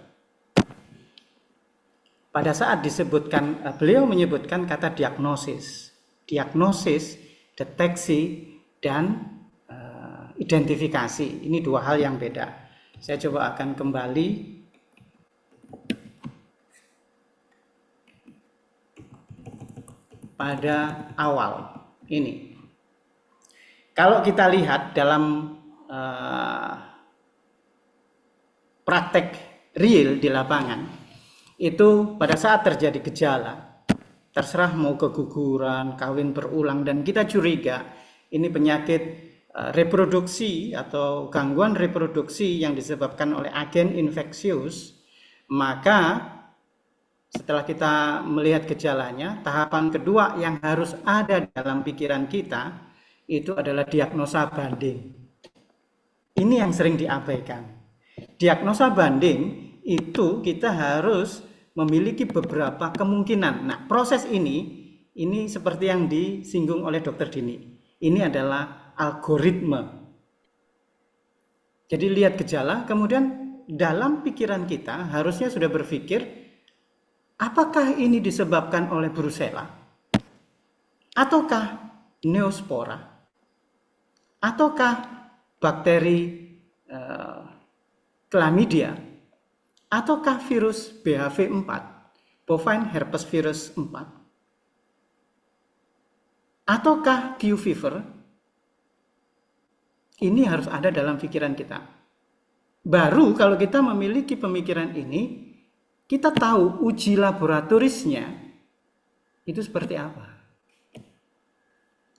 Pada saat disebutkan, beliau menyebutkan kata diagnosis, deteksi, dan identifikasi. Ini dua hal yang beda. Saya coba akan kembali pada awal ini. Kalau kita lihat dalam praktek real di lapangan, itu pada saat terjadi gejala, terserah mau keguguran, kawin berulang, dan kita curiga ini penyakit reproduksi atau gangguan reproduksi yang disebabkan oleh agen infeksius, maka setelah kita melihat gejalanya, tahapan kedua yang harus ada dalam pikiran kita itu adalah diagnosa banding. Ini yang sering diabaikan. Diagnosa banding itu kita harus memiliki beberapa kemungkinan. Nah, proses ini seperti yang disinggung oleh Dr. Dini. Ini adalah algoritma. Jadi lihat gejala, kemudian dalam pikiran kita harusnya sudah berpikir, apakah ini disebabkan oleh Brucella? Ataukah Neospora? Ataukah bakteri Chlamydia, ataukah virus BHV4, bovine herpes virus 4, ataukah Q fever? Ini harus ada dalam pikiran kita. Baru kalau kita memiliki pemikiran ini, kita tahu uji laboratorisnya itu seperti apa.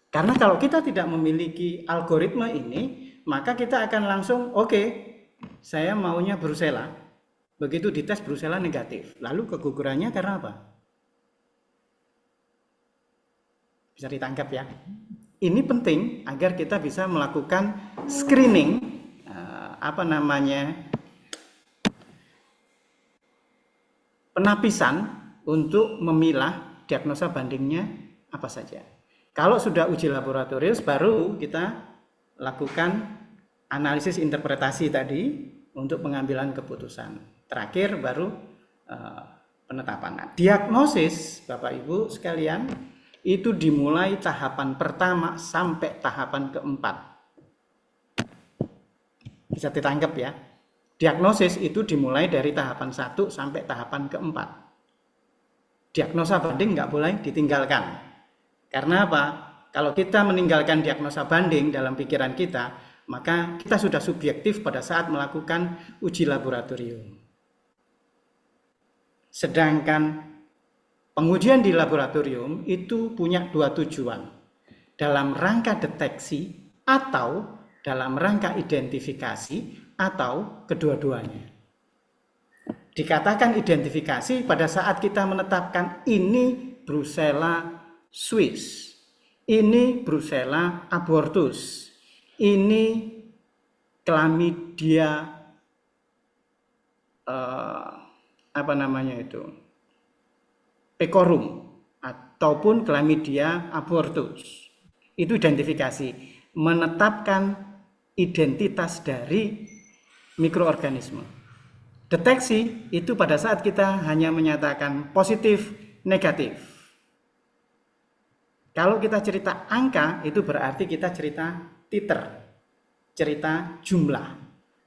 Karena kalau kita tidak memiliki algoritma ini, maka kita akan langsung, oke, saya maunya Brucella. Begitu dites Brucella negatif. Lalu kegugurannya karena apa? Bisa ditangkap ya. Ini penting agar kita bisa melakukan screening, penapisan untuk memilah diagnosa bandingnya apa saja. Kalau sudah uji laboratorium, baru kita lakukan analisis interpretasi tadi untuk pengambilan keputusan. Terakhir baru penetapan. Nah, diagnosis, Bapak Ibu sekalian, itu dimulai tahapan pertama sampai tahapan keempat. Bisa ditangkap ya. Diagnosis itu dimulai dari tahapan 1 sampai tahapan keempat. Diagnosa banding nggak boleh ditinggalkan. Karena apa? Kalau kita meninggalkan diagnosa banding dalam pikiran kita, maka kita sudah subjektif pada saat melakukan uji laboratorium. Sedangkan pengujian di laboratorium itu punya dua tujuan. Dalam rangka deteksi atau dalam rangka identifikasi atau kedua-duanya. Dikatakan identifikasi pada saat kita menetapkan ini Brucella Swiss, ini Brucella abortus, ini Chlamydia pecorum ataupun Chlamydia abortus. Itu identifikasi, menetapkan identitas dari mikroorganisme. Deteksi itu pada saat kita hanya menyatakan positif, negatif. Kalau kita cerita angka, itu berarti kita cerita titer, cerita jumlah.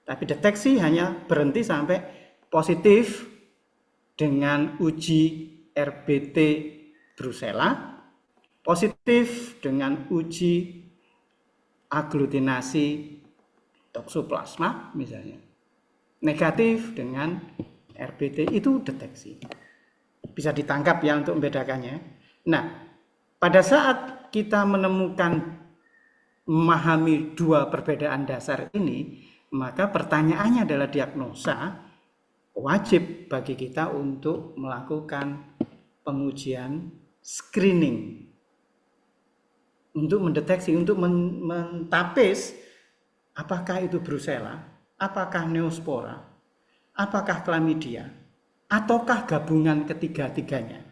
Tapi deteksi hanya berhenti sampai positif dengan uji RBT Brucella, positif dengan uji aglutinasi toxoplasma misalnya, negatif dengan RBT, itu deteksi. Bisa ditangkap ya untuk membedakannya. Nah, pada saat kita memahami dua perbedaan dasar ini, maka pertanyaannya adalah diagnosa. Wajib bagi kita untuk melakukan pengujian screening untuk mendeteksi, untuk mentapis apakah itu Brucella, apakah Neospora, apakah Chlamydia, ataukah gabungan ketiga-tiganya.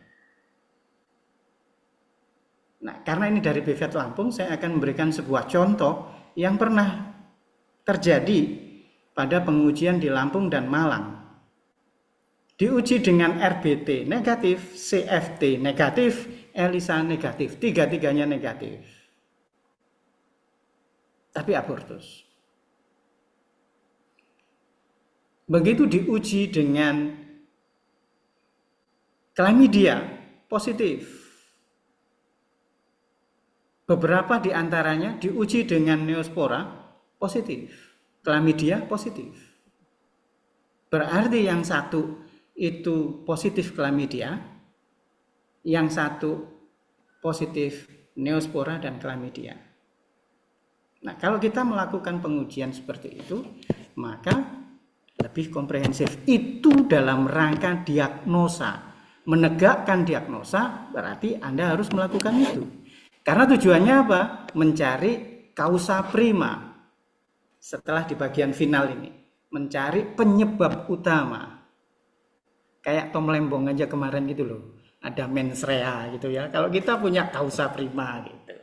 Nah, karena ini dari BVET Lampung, saya akan memberikan sebuah contoh yang pernah terjadi pada pengujian di Lampung dan Malang. Diuji dengan RBT negatif, CFT negatif, ELISA negatif, tiga-tiganya negatif. Tapi abortus. Begitu diuji dengan Chlamydia positif. Beberapa di antaranya diuji dengan Neospora positif. Chlamydia positif. Berarti yang satu itu positif Chlamydia, yang satu positif Neospora dan Chlamydia. Nah, kalau kita melakukan pengujian seperti itu, maka lebih komprehensif. Itu dalam rangka diagnosa. Menegakkan diagnosa berarti Anda harus melakukan itu. Karena tujuannya apa? Mencari causa prima. Setelah di bagian final ini, mencari penyebab utama. Kayak Tom Lembong aja kemarin gitu loh. Ada mens rea gitu ya. Kalau kita punya causa prima gitu.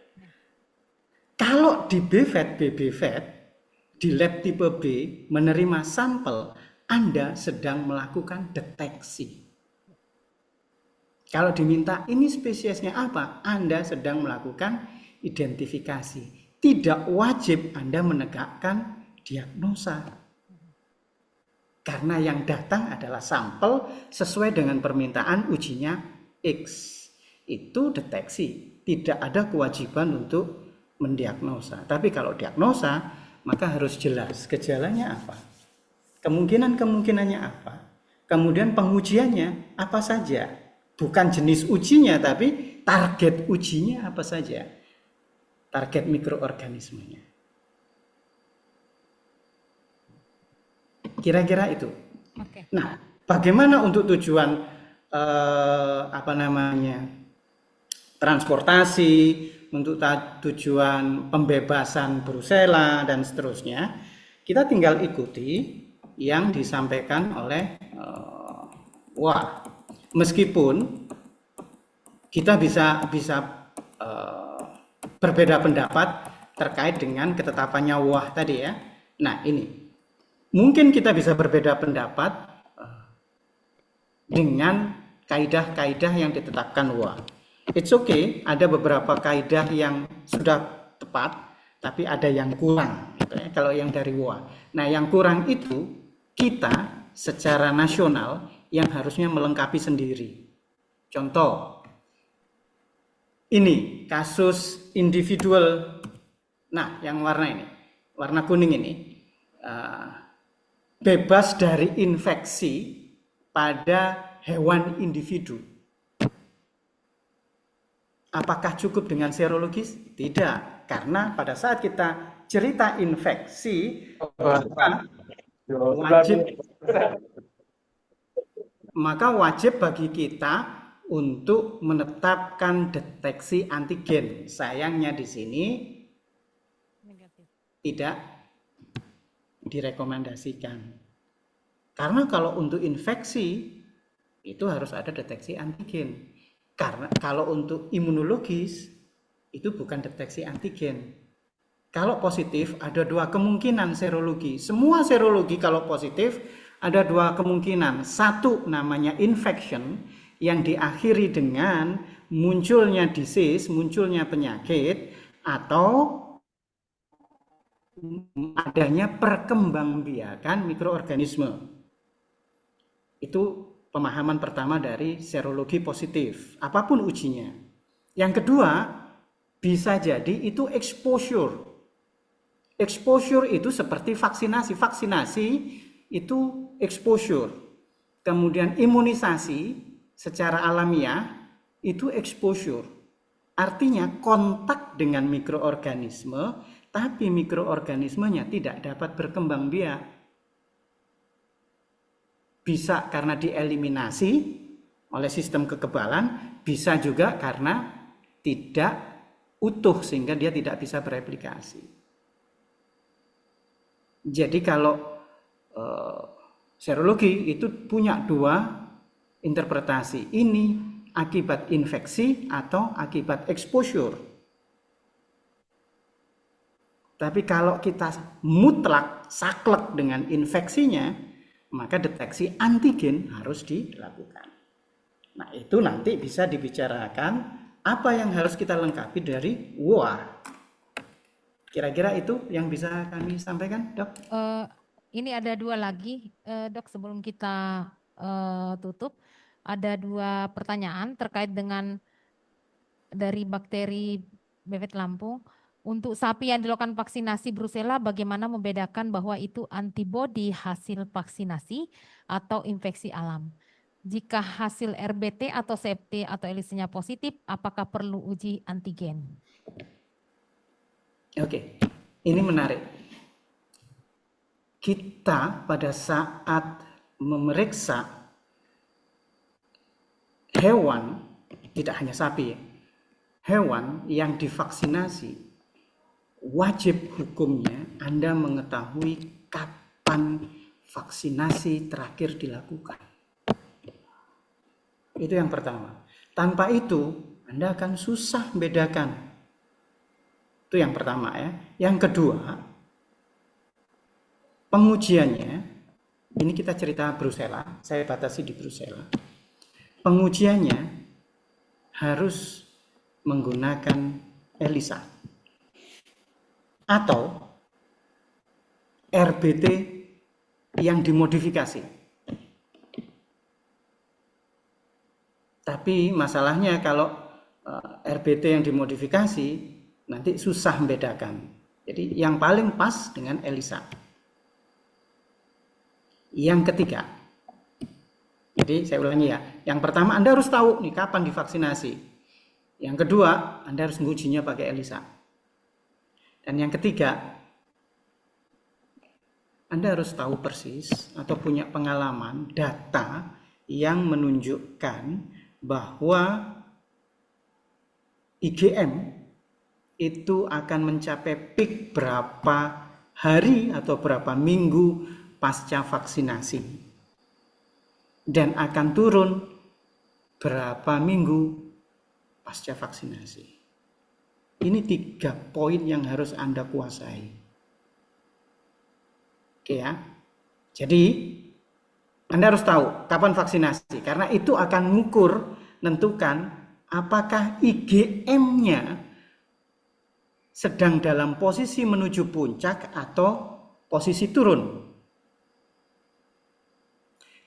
Kalau di BVET, BBVET, di lab tipe B menerima sampel, Anda sedang melakukan deteksi. Kalau diminta ini spesiesnya apa, Anda sedang melakukan identifikasi. Tidak wajib Anda menegakkan diagnosa. Karena yang datang adalah sampel sesuai dengan permintaan ujinya X. Itu deteksi. Tidak ada kewajiban untuk mendiagnosa. Tapi kalau diagnosa, maka harus jelas gejalanya apa. kemungkinan-kemungkinannya apa, kemudian pengujiannya apa saja, bukan jenis ujinya tapi target ujinya apa saja, target mikroorganismenya. Kira-kira itu. Oke. Nah, bagaimana untuk tujuan transportasi, untuk tujuan pembebasan Brusela dan seterusnya, kita tinggal ikuti yang disampaikan oleh WA. Meskipun kita bisa berbeda pendapat terkait dengan ketetapannya WA tadi ya. Nah, ini mungkin kita bisa berbeda pendapat dengan kaidah-kaidah yang ditetapkan WA. It's okay, ada beberapa kaidah yang sudah tepat, tapi ada yang kurang, gitu ya, kalau yang dari WA. Nah, yang kurang itu kita secara nasional yang harusnya melengkapi sendiri. Contoh, ini kasus individual. Nah, yang warna ini, warna kuning ini, bebas dari infeksi pada hewan individu. Apakah cukup dengan serologis? Tidak, karena pada saat kita cerita infeksi, maka wajib bagi kita untuk menetapkan deteksi antigen. Sayangnya di sini tidak direkomendasikan. Karena kalau untuk infeksi itu harus ada deteksi antigen. Karena kalau untuk imunologis itu bukan deteksi antigen. Kalau positif ada dua kemungkinan serologi. Semua serologi kalau positif ada dua kemungkinan. Satu namanya infection yang diakhiri dengan munculnya disease, munculnya penyakit, atau adanya perkembangbiakan mikroorganisme. Itu pemahaman pertama dari serologi positif, apapun ujinya. Yang kedua, bisa jadi itu exposure. Exposure itu seperti vaksinasi. Vaksinasi itu exposure. Kemudian imunisasi secara alamiah itu exposure. Artinya kontak dengan mikroorganisme, tapi mikroorganismenya tidak dapat berkembang biak. Bisa karena dieliminasi oleh sistem kekebalan, bisa juga karena tidak utuh sehingga dia tidak bisa bereplikasi. Jadi kalau serologi itu punya dua interpretasi. Ini akibat infeksi atau akibat exposure. Tapi kalau kita mutlak saklek dengan infeksinya, maka deteksi antigen harus dilakukan. Nah, itu nanti bisa dibicarakan apa yang harus kita lengkapi dari WA. Kira-kira itu yang bisa kami sampaikan, Dok? Ini ada dua lagi, Dok, sebelum kita tutup. Ada dua pertanyaan terkait dengan dari bakteri befet Lampung. Untuk sapi yang dilakukan vaksinasi Brusela, bagaimana membedakan bahwa itu antibodi hasil vaksinasi atau infeksi alam? Jika hasil RBT atau CFT atau ELISA-nya positif, apakah perlu uji antigen? Oke, ini menarik. Kita pada saat memeriksa hewan, tidak hanya sapi, hewan yang divaksinasi, wajib hukumnya Anda mengetahui kapan vaksinasi terakhir dilakukan. Itu yang pertama. Tanpa itu Anda akan susah bedakan. Itu yang pertama ya. Yang kedua, pengujiannya, ini kita cerita Brusela, saya batasi di Brusela. Pengujiannya harus menggunakan ELISA atau RBT yang dimodifikasi. Tapi masalahnya kalau RBT yang dimodifikasi nanti susah membedakan. Jadi yang paling pas dengan ELISA. Yang ketiga, jadi saya ulangi ya, yang pertama Anda harus tahu nih kapan divaksinasi. Yang kedua, Anda harus mengujinya pakai ELISA. Dan yang ketiga, Anda harus tahu persis atau punya pengalaman data yang menunjukkan bahwa IgM itu akan mencapai peak berapa hari atau berapa minggu pasca vaksinasi dan akan turun berapa minggu pasca vaksinasi. Ini 3 poin yang harus Anda kuasai. Oke ya. Jadi Anda harus tahu kapan vaksinasi karena itu akan mengukur, menentukan apakah IgM-nya sedang dalam posisi menuju puncak atau posisi turun.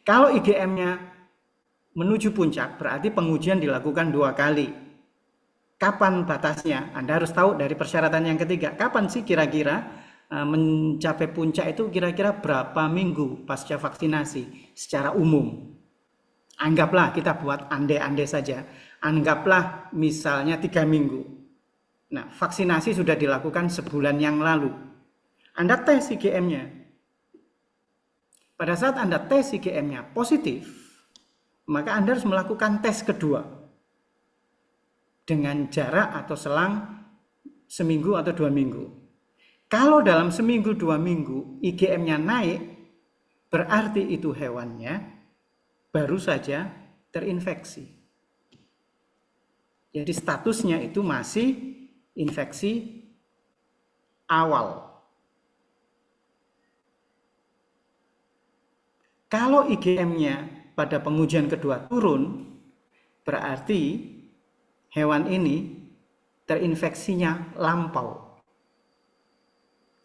Kalau IgM-nya menuju puncak, berarti pengujian dilakukan 2 kali. Kapan batasnya? Anda harus tahu dari persyaratan yang ketiga. Kapan sih kira-kira mencapai puncak itu kira-kira berapa minggu pasca vaksinasi secara umum? Anggaplah kita buat andai-andai saja. Anggaplah misalnya 3 minggu. Nah, vaksinasi sudah dilakukan sebulan yang lalu. Anda tes IgM-nya. Pada saat Anda tes IgM-nya positif, maka Anda harus melakukan tes kedua dengan jarak atau selang seminggu atau 2 minggu. Kalau dalam seminggu 2 minggu IgM-nya naik, berarti itu hewannya baru saja terinfeksi. Jadi statusnya itu masih infeksi awal. Kalau IgM-nya pada pengujian kedua turun, berarti hewan ini terinfeksinya lampau.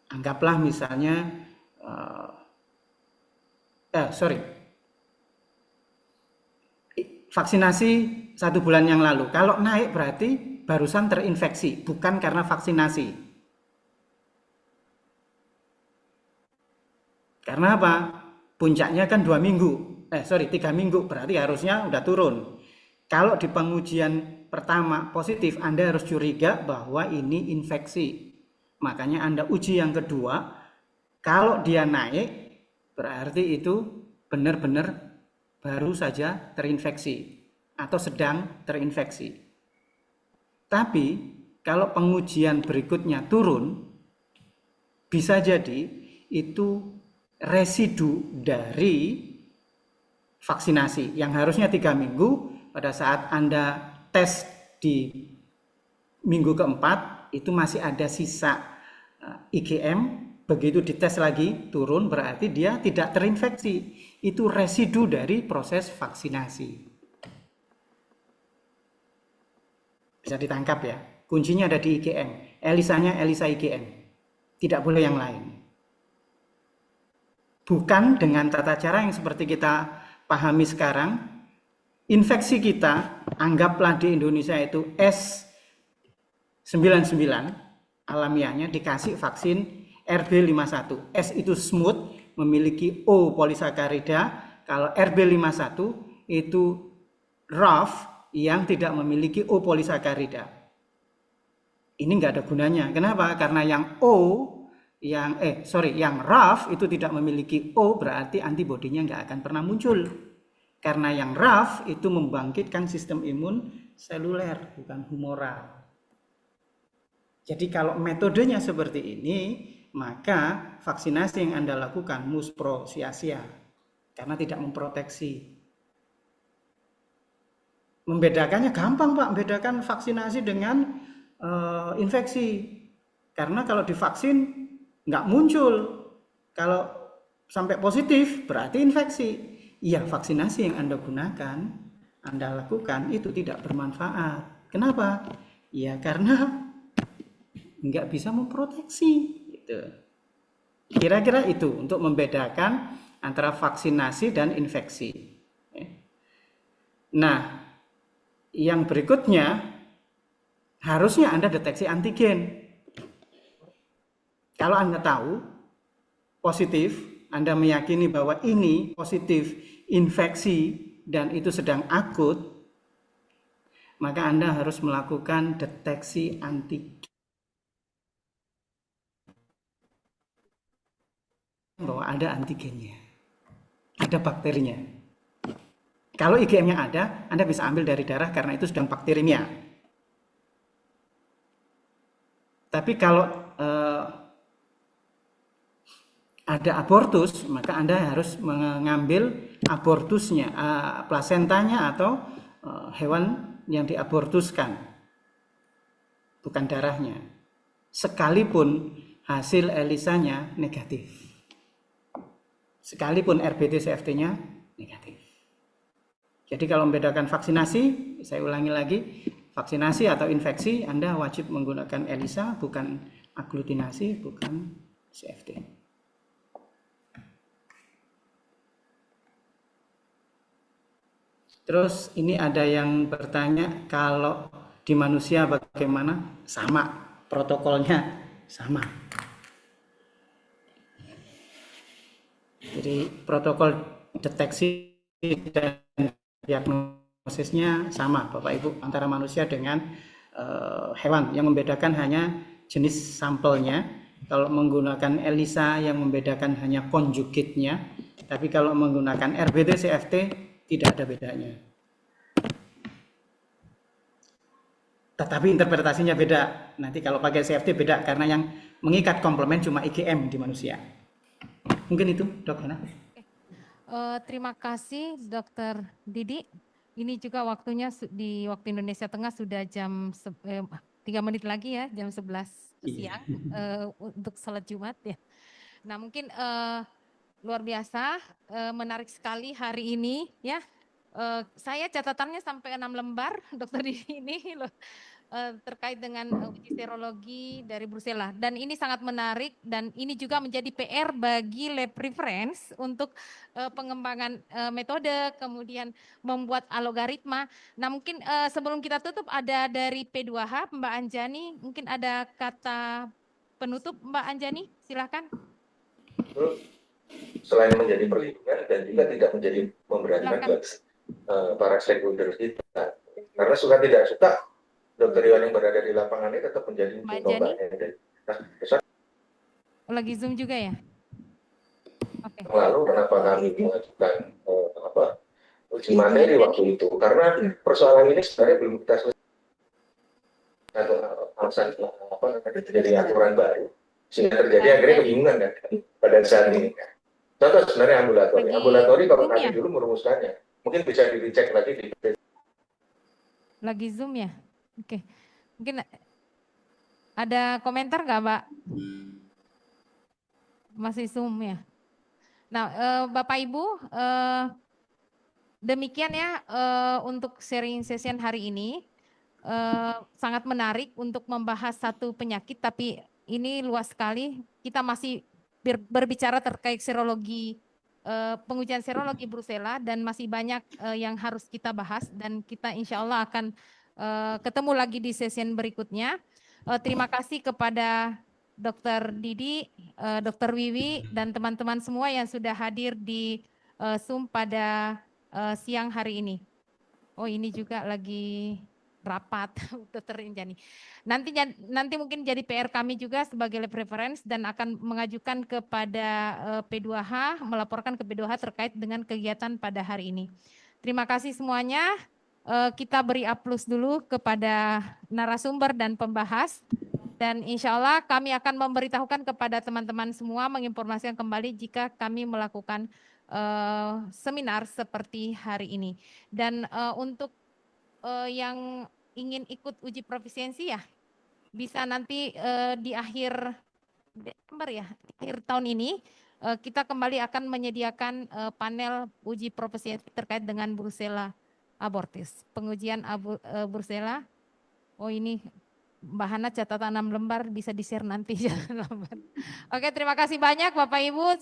Anggaplah misalnya, vaksinasi 1 bulan yang lalu. Kalau naik berarti barusan terinfeksi, bukan karena vaksinasi. Karena apa? Puncaknya kan 3 minggu, berarti harusnya udah turun. Kalau di pengujian pertama positif, Anda harus curiga bahwa ini infeksi. Makanya Anda uji yang kedua, kalau dia naik, berarti itu benar-benar baru saja terinfeksi atau sedang terinfeksi. Tapi kalau pengujian berikutnya turun, bisa jadi itu residu dari vaksinasi yang harusnya 3 minggu, pada saat Anda tes di minggu keempat itu masih ada sisa IgM, begitu dites lagi turun berarti dia tidak terinfeksi, itu residu dari proses vaksinasi. Bisa ditangkap ya, kuncinya ada di IgM, ELISA-nya ELISA IgM, tidak boleh yang lain. Bukan dengan tata cara yang seperti kita pahami sekarang. Infeksi kita, anggaplah di Indonesia itu S99 alamiahnya, dikasih vaksin RB51. S itu smooth, memiliki O polisakarida. Kalau RB51 itu rough, yang tidak memiliki O polisakarida. Ini nggak ada gunanya. Kenapa? Karena yang yang rough itu tidak memiliki O, berarti antibodinya nggak akan pernah muncul. Karena yang rough itu membangkitkan sistem imun seluler, bukan humoral. Jadi kalau metodenya seperti ini, maka vaksinasi yang Anda lakukan muspro sia-sia, karena tidak memproteksi. Membedakannya gampang Pak, membedakan vaksinasi dengan infeksi. Karena kalau divaksin nggak muncul, kalau sampai positif berarti infeksi. Ya, vaksinasi yang Anda gunakan, Anda lakukan itu tidak bermanfaat. Kenapa? Ya karena nggak bisa memproteksi. Gitu. Kira-kira itu untuk membedakan antara vaksinasi dan infeksi. Nah, yang berikutnya harusnya Anda deteksi antigen. Kalau Anda tahu positif, Anda meyakini bahwa ini positif infeksi dan itu sedang akut, maka Anda harus melakukan deteksi antigen bahwa ada antigennya, ada bakterinya. Kalau IgM-nya ada, Anda bisa ambil dari darah karena itu sedang bakterinya. Tapi kalau ada abortus, maka Anda harus mengambil abortusnya, plasentanya atau hewan yang diabortuskan, bukan darahnya. Sekalipun hasil ELISA-nya negatif. Sekalipun RBD-CFT-nya negatif. Jadi kalau membedakan vaksinasi, saya ulangi lagi, vaksinasi atau infeksi, Anda wajib menggunakan ELISA, bukan aglutinasi, bukan CFT. Terus ini ada yang bertanya, kalau di manusia bagaimana? Sama, protokolnya sama. Jadi protokol deteksi dan diagnosisnya sama Bapak Ibu antara manusia dengan hewan. Yang membedakan hanya jenis sampelnya. Kalau menggunakan ELISA yang membedakan hanya konjugitnya. Tapi kalau menggunakan RBD-CFT tidak ada bedanya. Tetapi interpretasinya beda. Nanti kalau pakai CFT beda karena yang mengikat komplement cuma IgM di manusia. Mungkin itu, Dok Hana. Terima kasih, Dokter Didi. Ini juga waktunya di waktu Indonesia Tengah sudah jam 3 menit lagi ya, jam 11 siang untuk salat Jumat ya. Nah mungkin luar biasa, menarik sekali hari ini ya. Saya catatannya sampai 6 lembar, Dokter Didi ini loh. Terkait dengan uji serologi dari Brucella, dan ini sangat menarik dan ini juga menjadi PR bagi lab reference untuk pengembangan metode, kemudian membuat algoritma. Nah mungkin sebelum kita tutup ada dari P2H Mbak Anjani, mungkin ada kata penutup Mbak Anjani, silakan. Selain menjadi perlindungan dan juga tidak menjadi memberatkan bagi para stakeholder kita, karena suka tidak suka dokter hewan yang berada di lapangan ini tetap menjadi tombaknya. Lagi Zoom juga ya? Okay. Lalu kenapa kami mengajukan uji materi waktu itu? Karena persoalan ini sebenarnya belum kita selesai. Atau alasan terjadi aturan baru sehingga terjadi akhirnya kebingungan kan pada saat ini. Contoh sebenarnya ambulatori kalau kami dulu merumuskannya, mungkin bisa dicek lagi di. Lagi Zoom ya? Oke, mungkin ada komentar nggak Mbak? Masih Zoom ya. Nah Bapak Ibu, demikian ya untuk sharing session hari ini. Sangat menarik untuk membahas satu penyakit, tapi ini luas sekali. Kita masih berbicara terkait serologi, pengujian serologi Brucella, dan masih banyak yang harus kita bahas, dan kita insya Allah akan ketemu lagi di session berikutnya. Terima kasih kepada Dr. Didi, Dr. Wiwi, dan teman-teman semua yang sudah hadir di Zoom pada siang hari ini. Oh ini juga lagi rapat, Dr. Injani. Nanti mungkin jadi PR kami juga sebagai lab reference dan akan mengajukan kepada P2H, melaporkan ke P2H terkait dengan kegiatan pada hari ini. Terima kasih semuanya. Kita beri aplaus dulu kepada narasumber dan pembahas. Dan insya Allah kami akan memberitahukan kepada teman-teman semua, menginformasikan kembali jika kami melakukan seminar seperti hari ini. Dan untuk yang ingin ikut uji profisiensi ya, bisa nanti di akhir Desember ya, akhir tahun ini, kita kembali akan menyediakan panel uji profisiensi terkait dengan Brucella abortus, pengujian Brucella. Oh ini Mbak Hana catatan 6 lembar bisa di-share nanti. Oke, terima kasih banyak Bapak Ibu.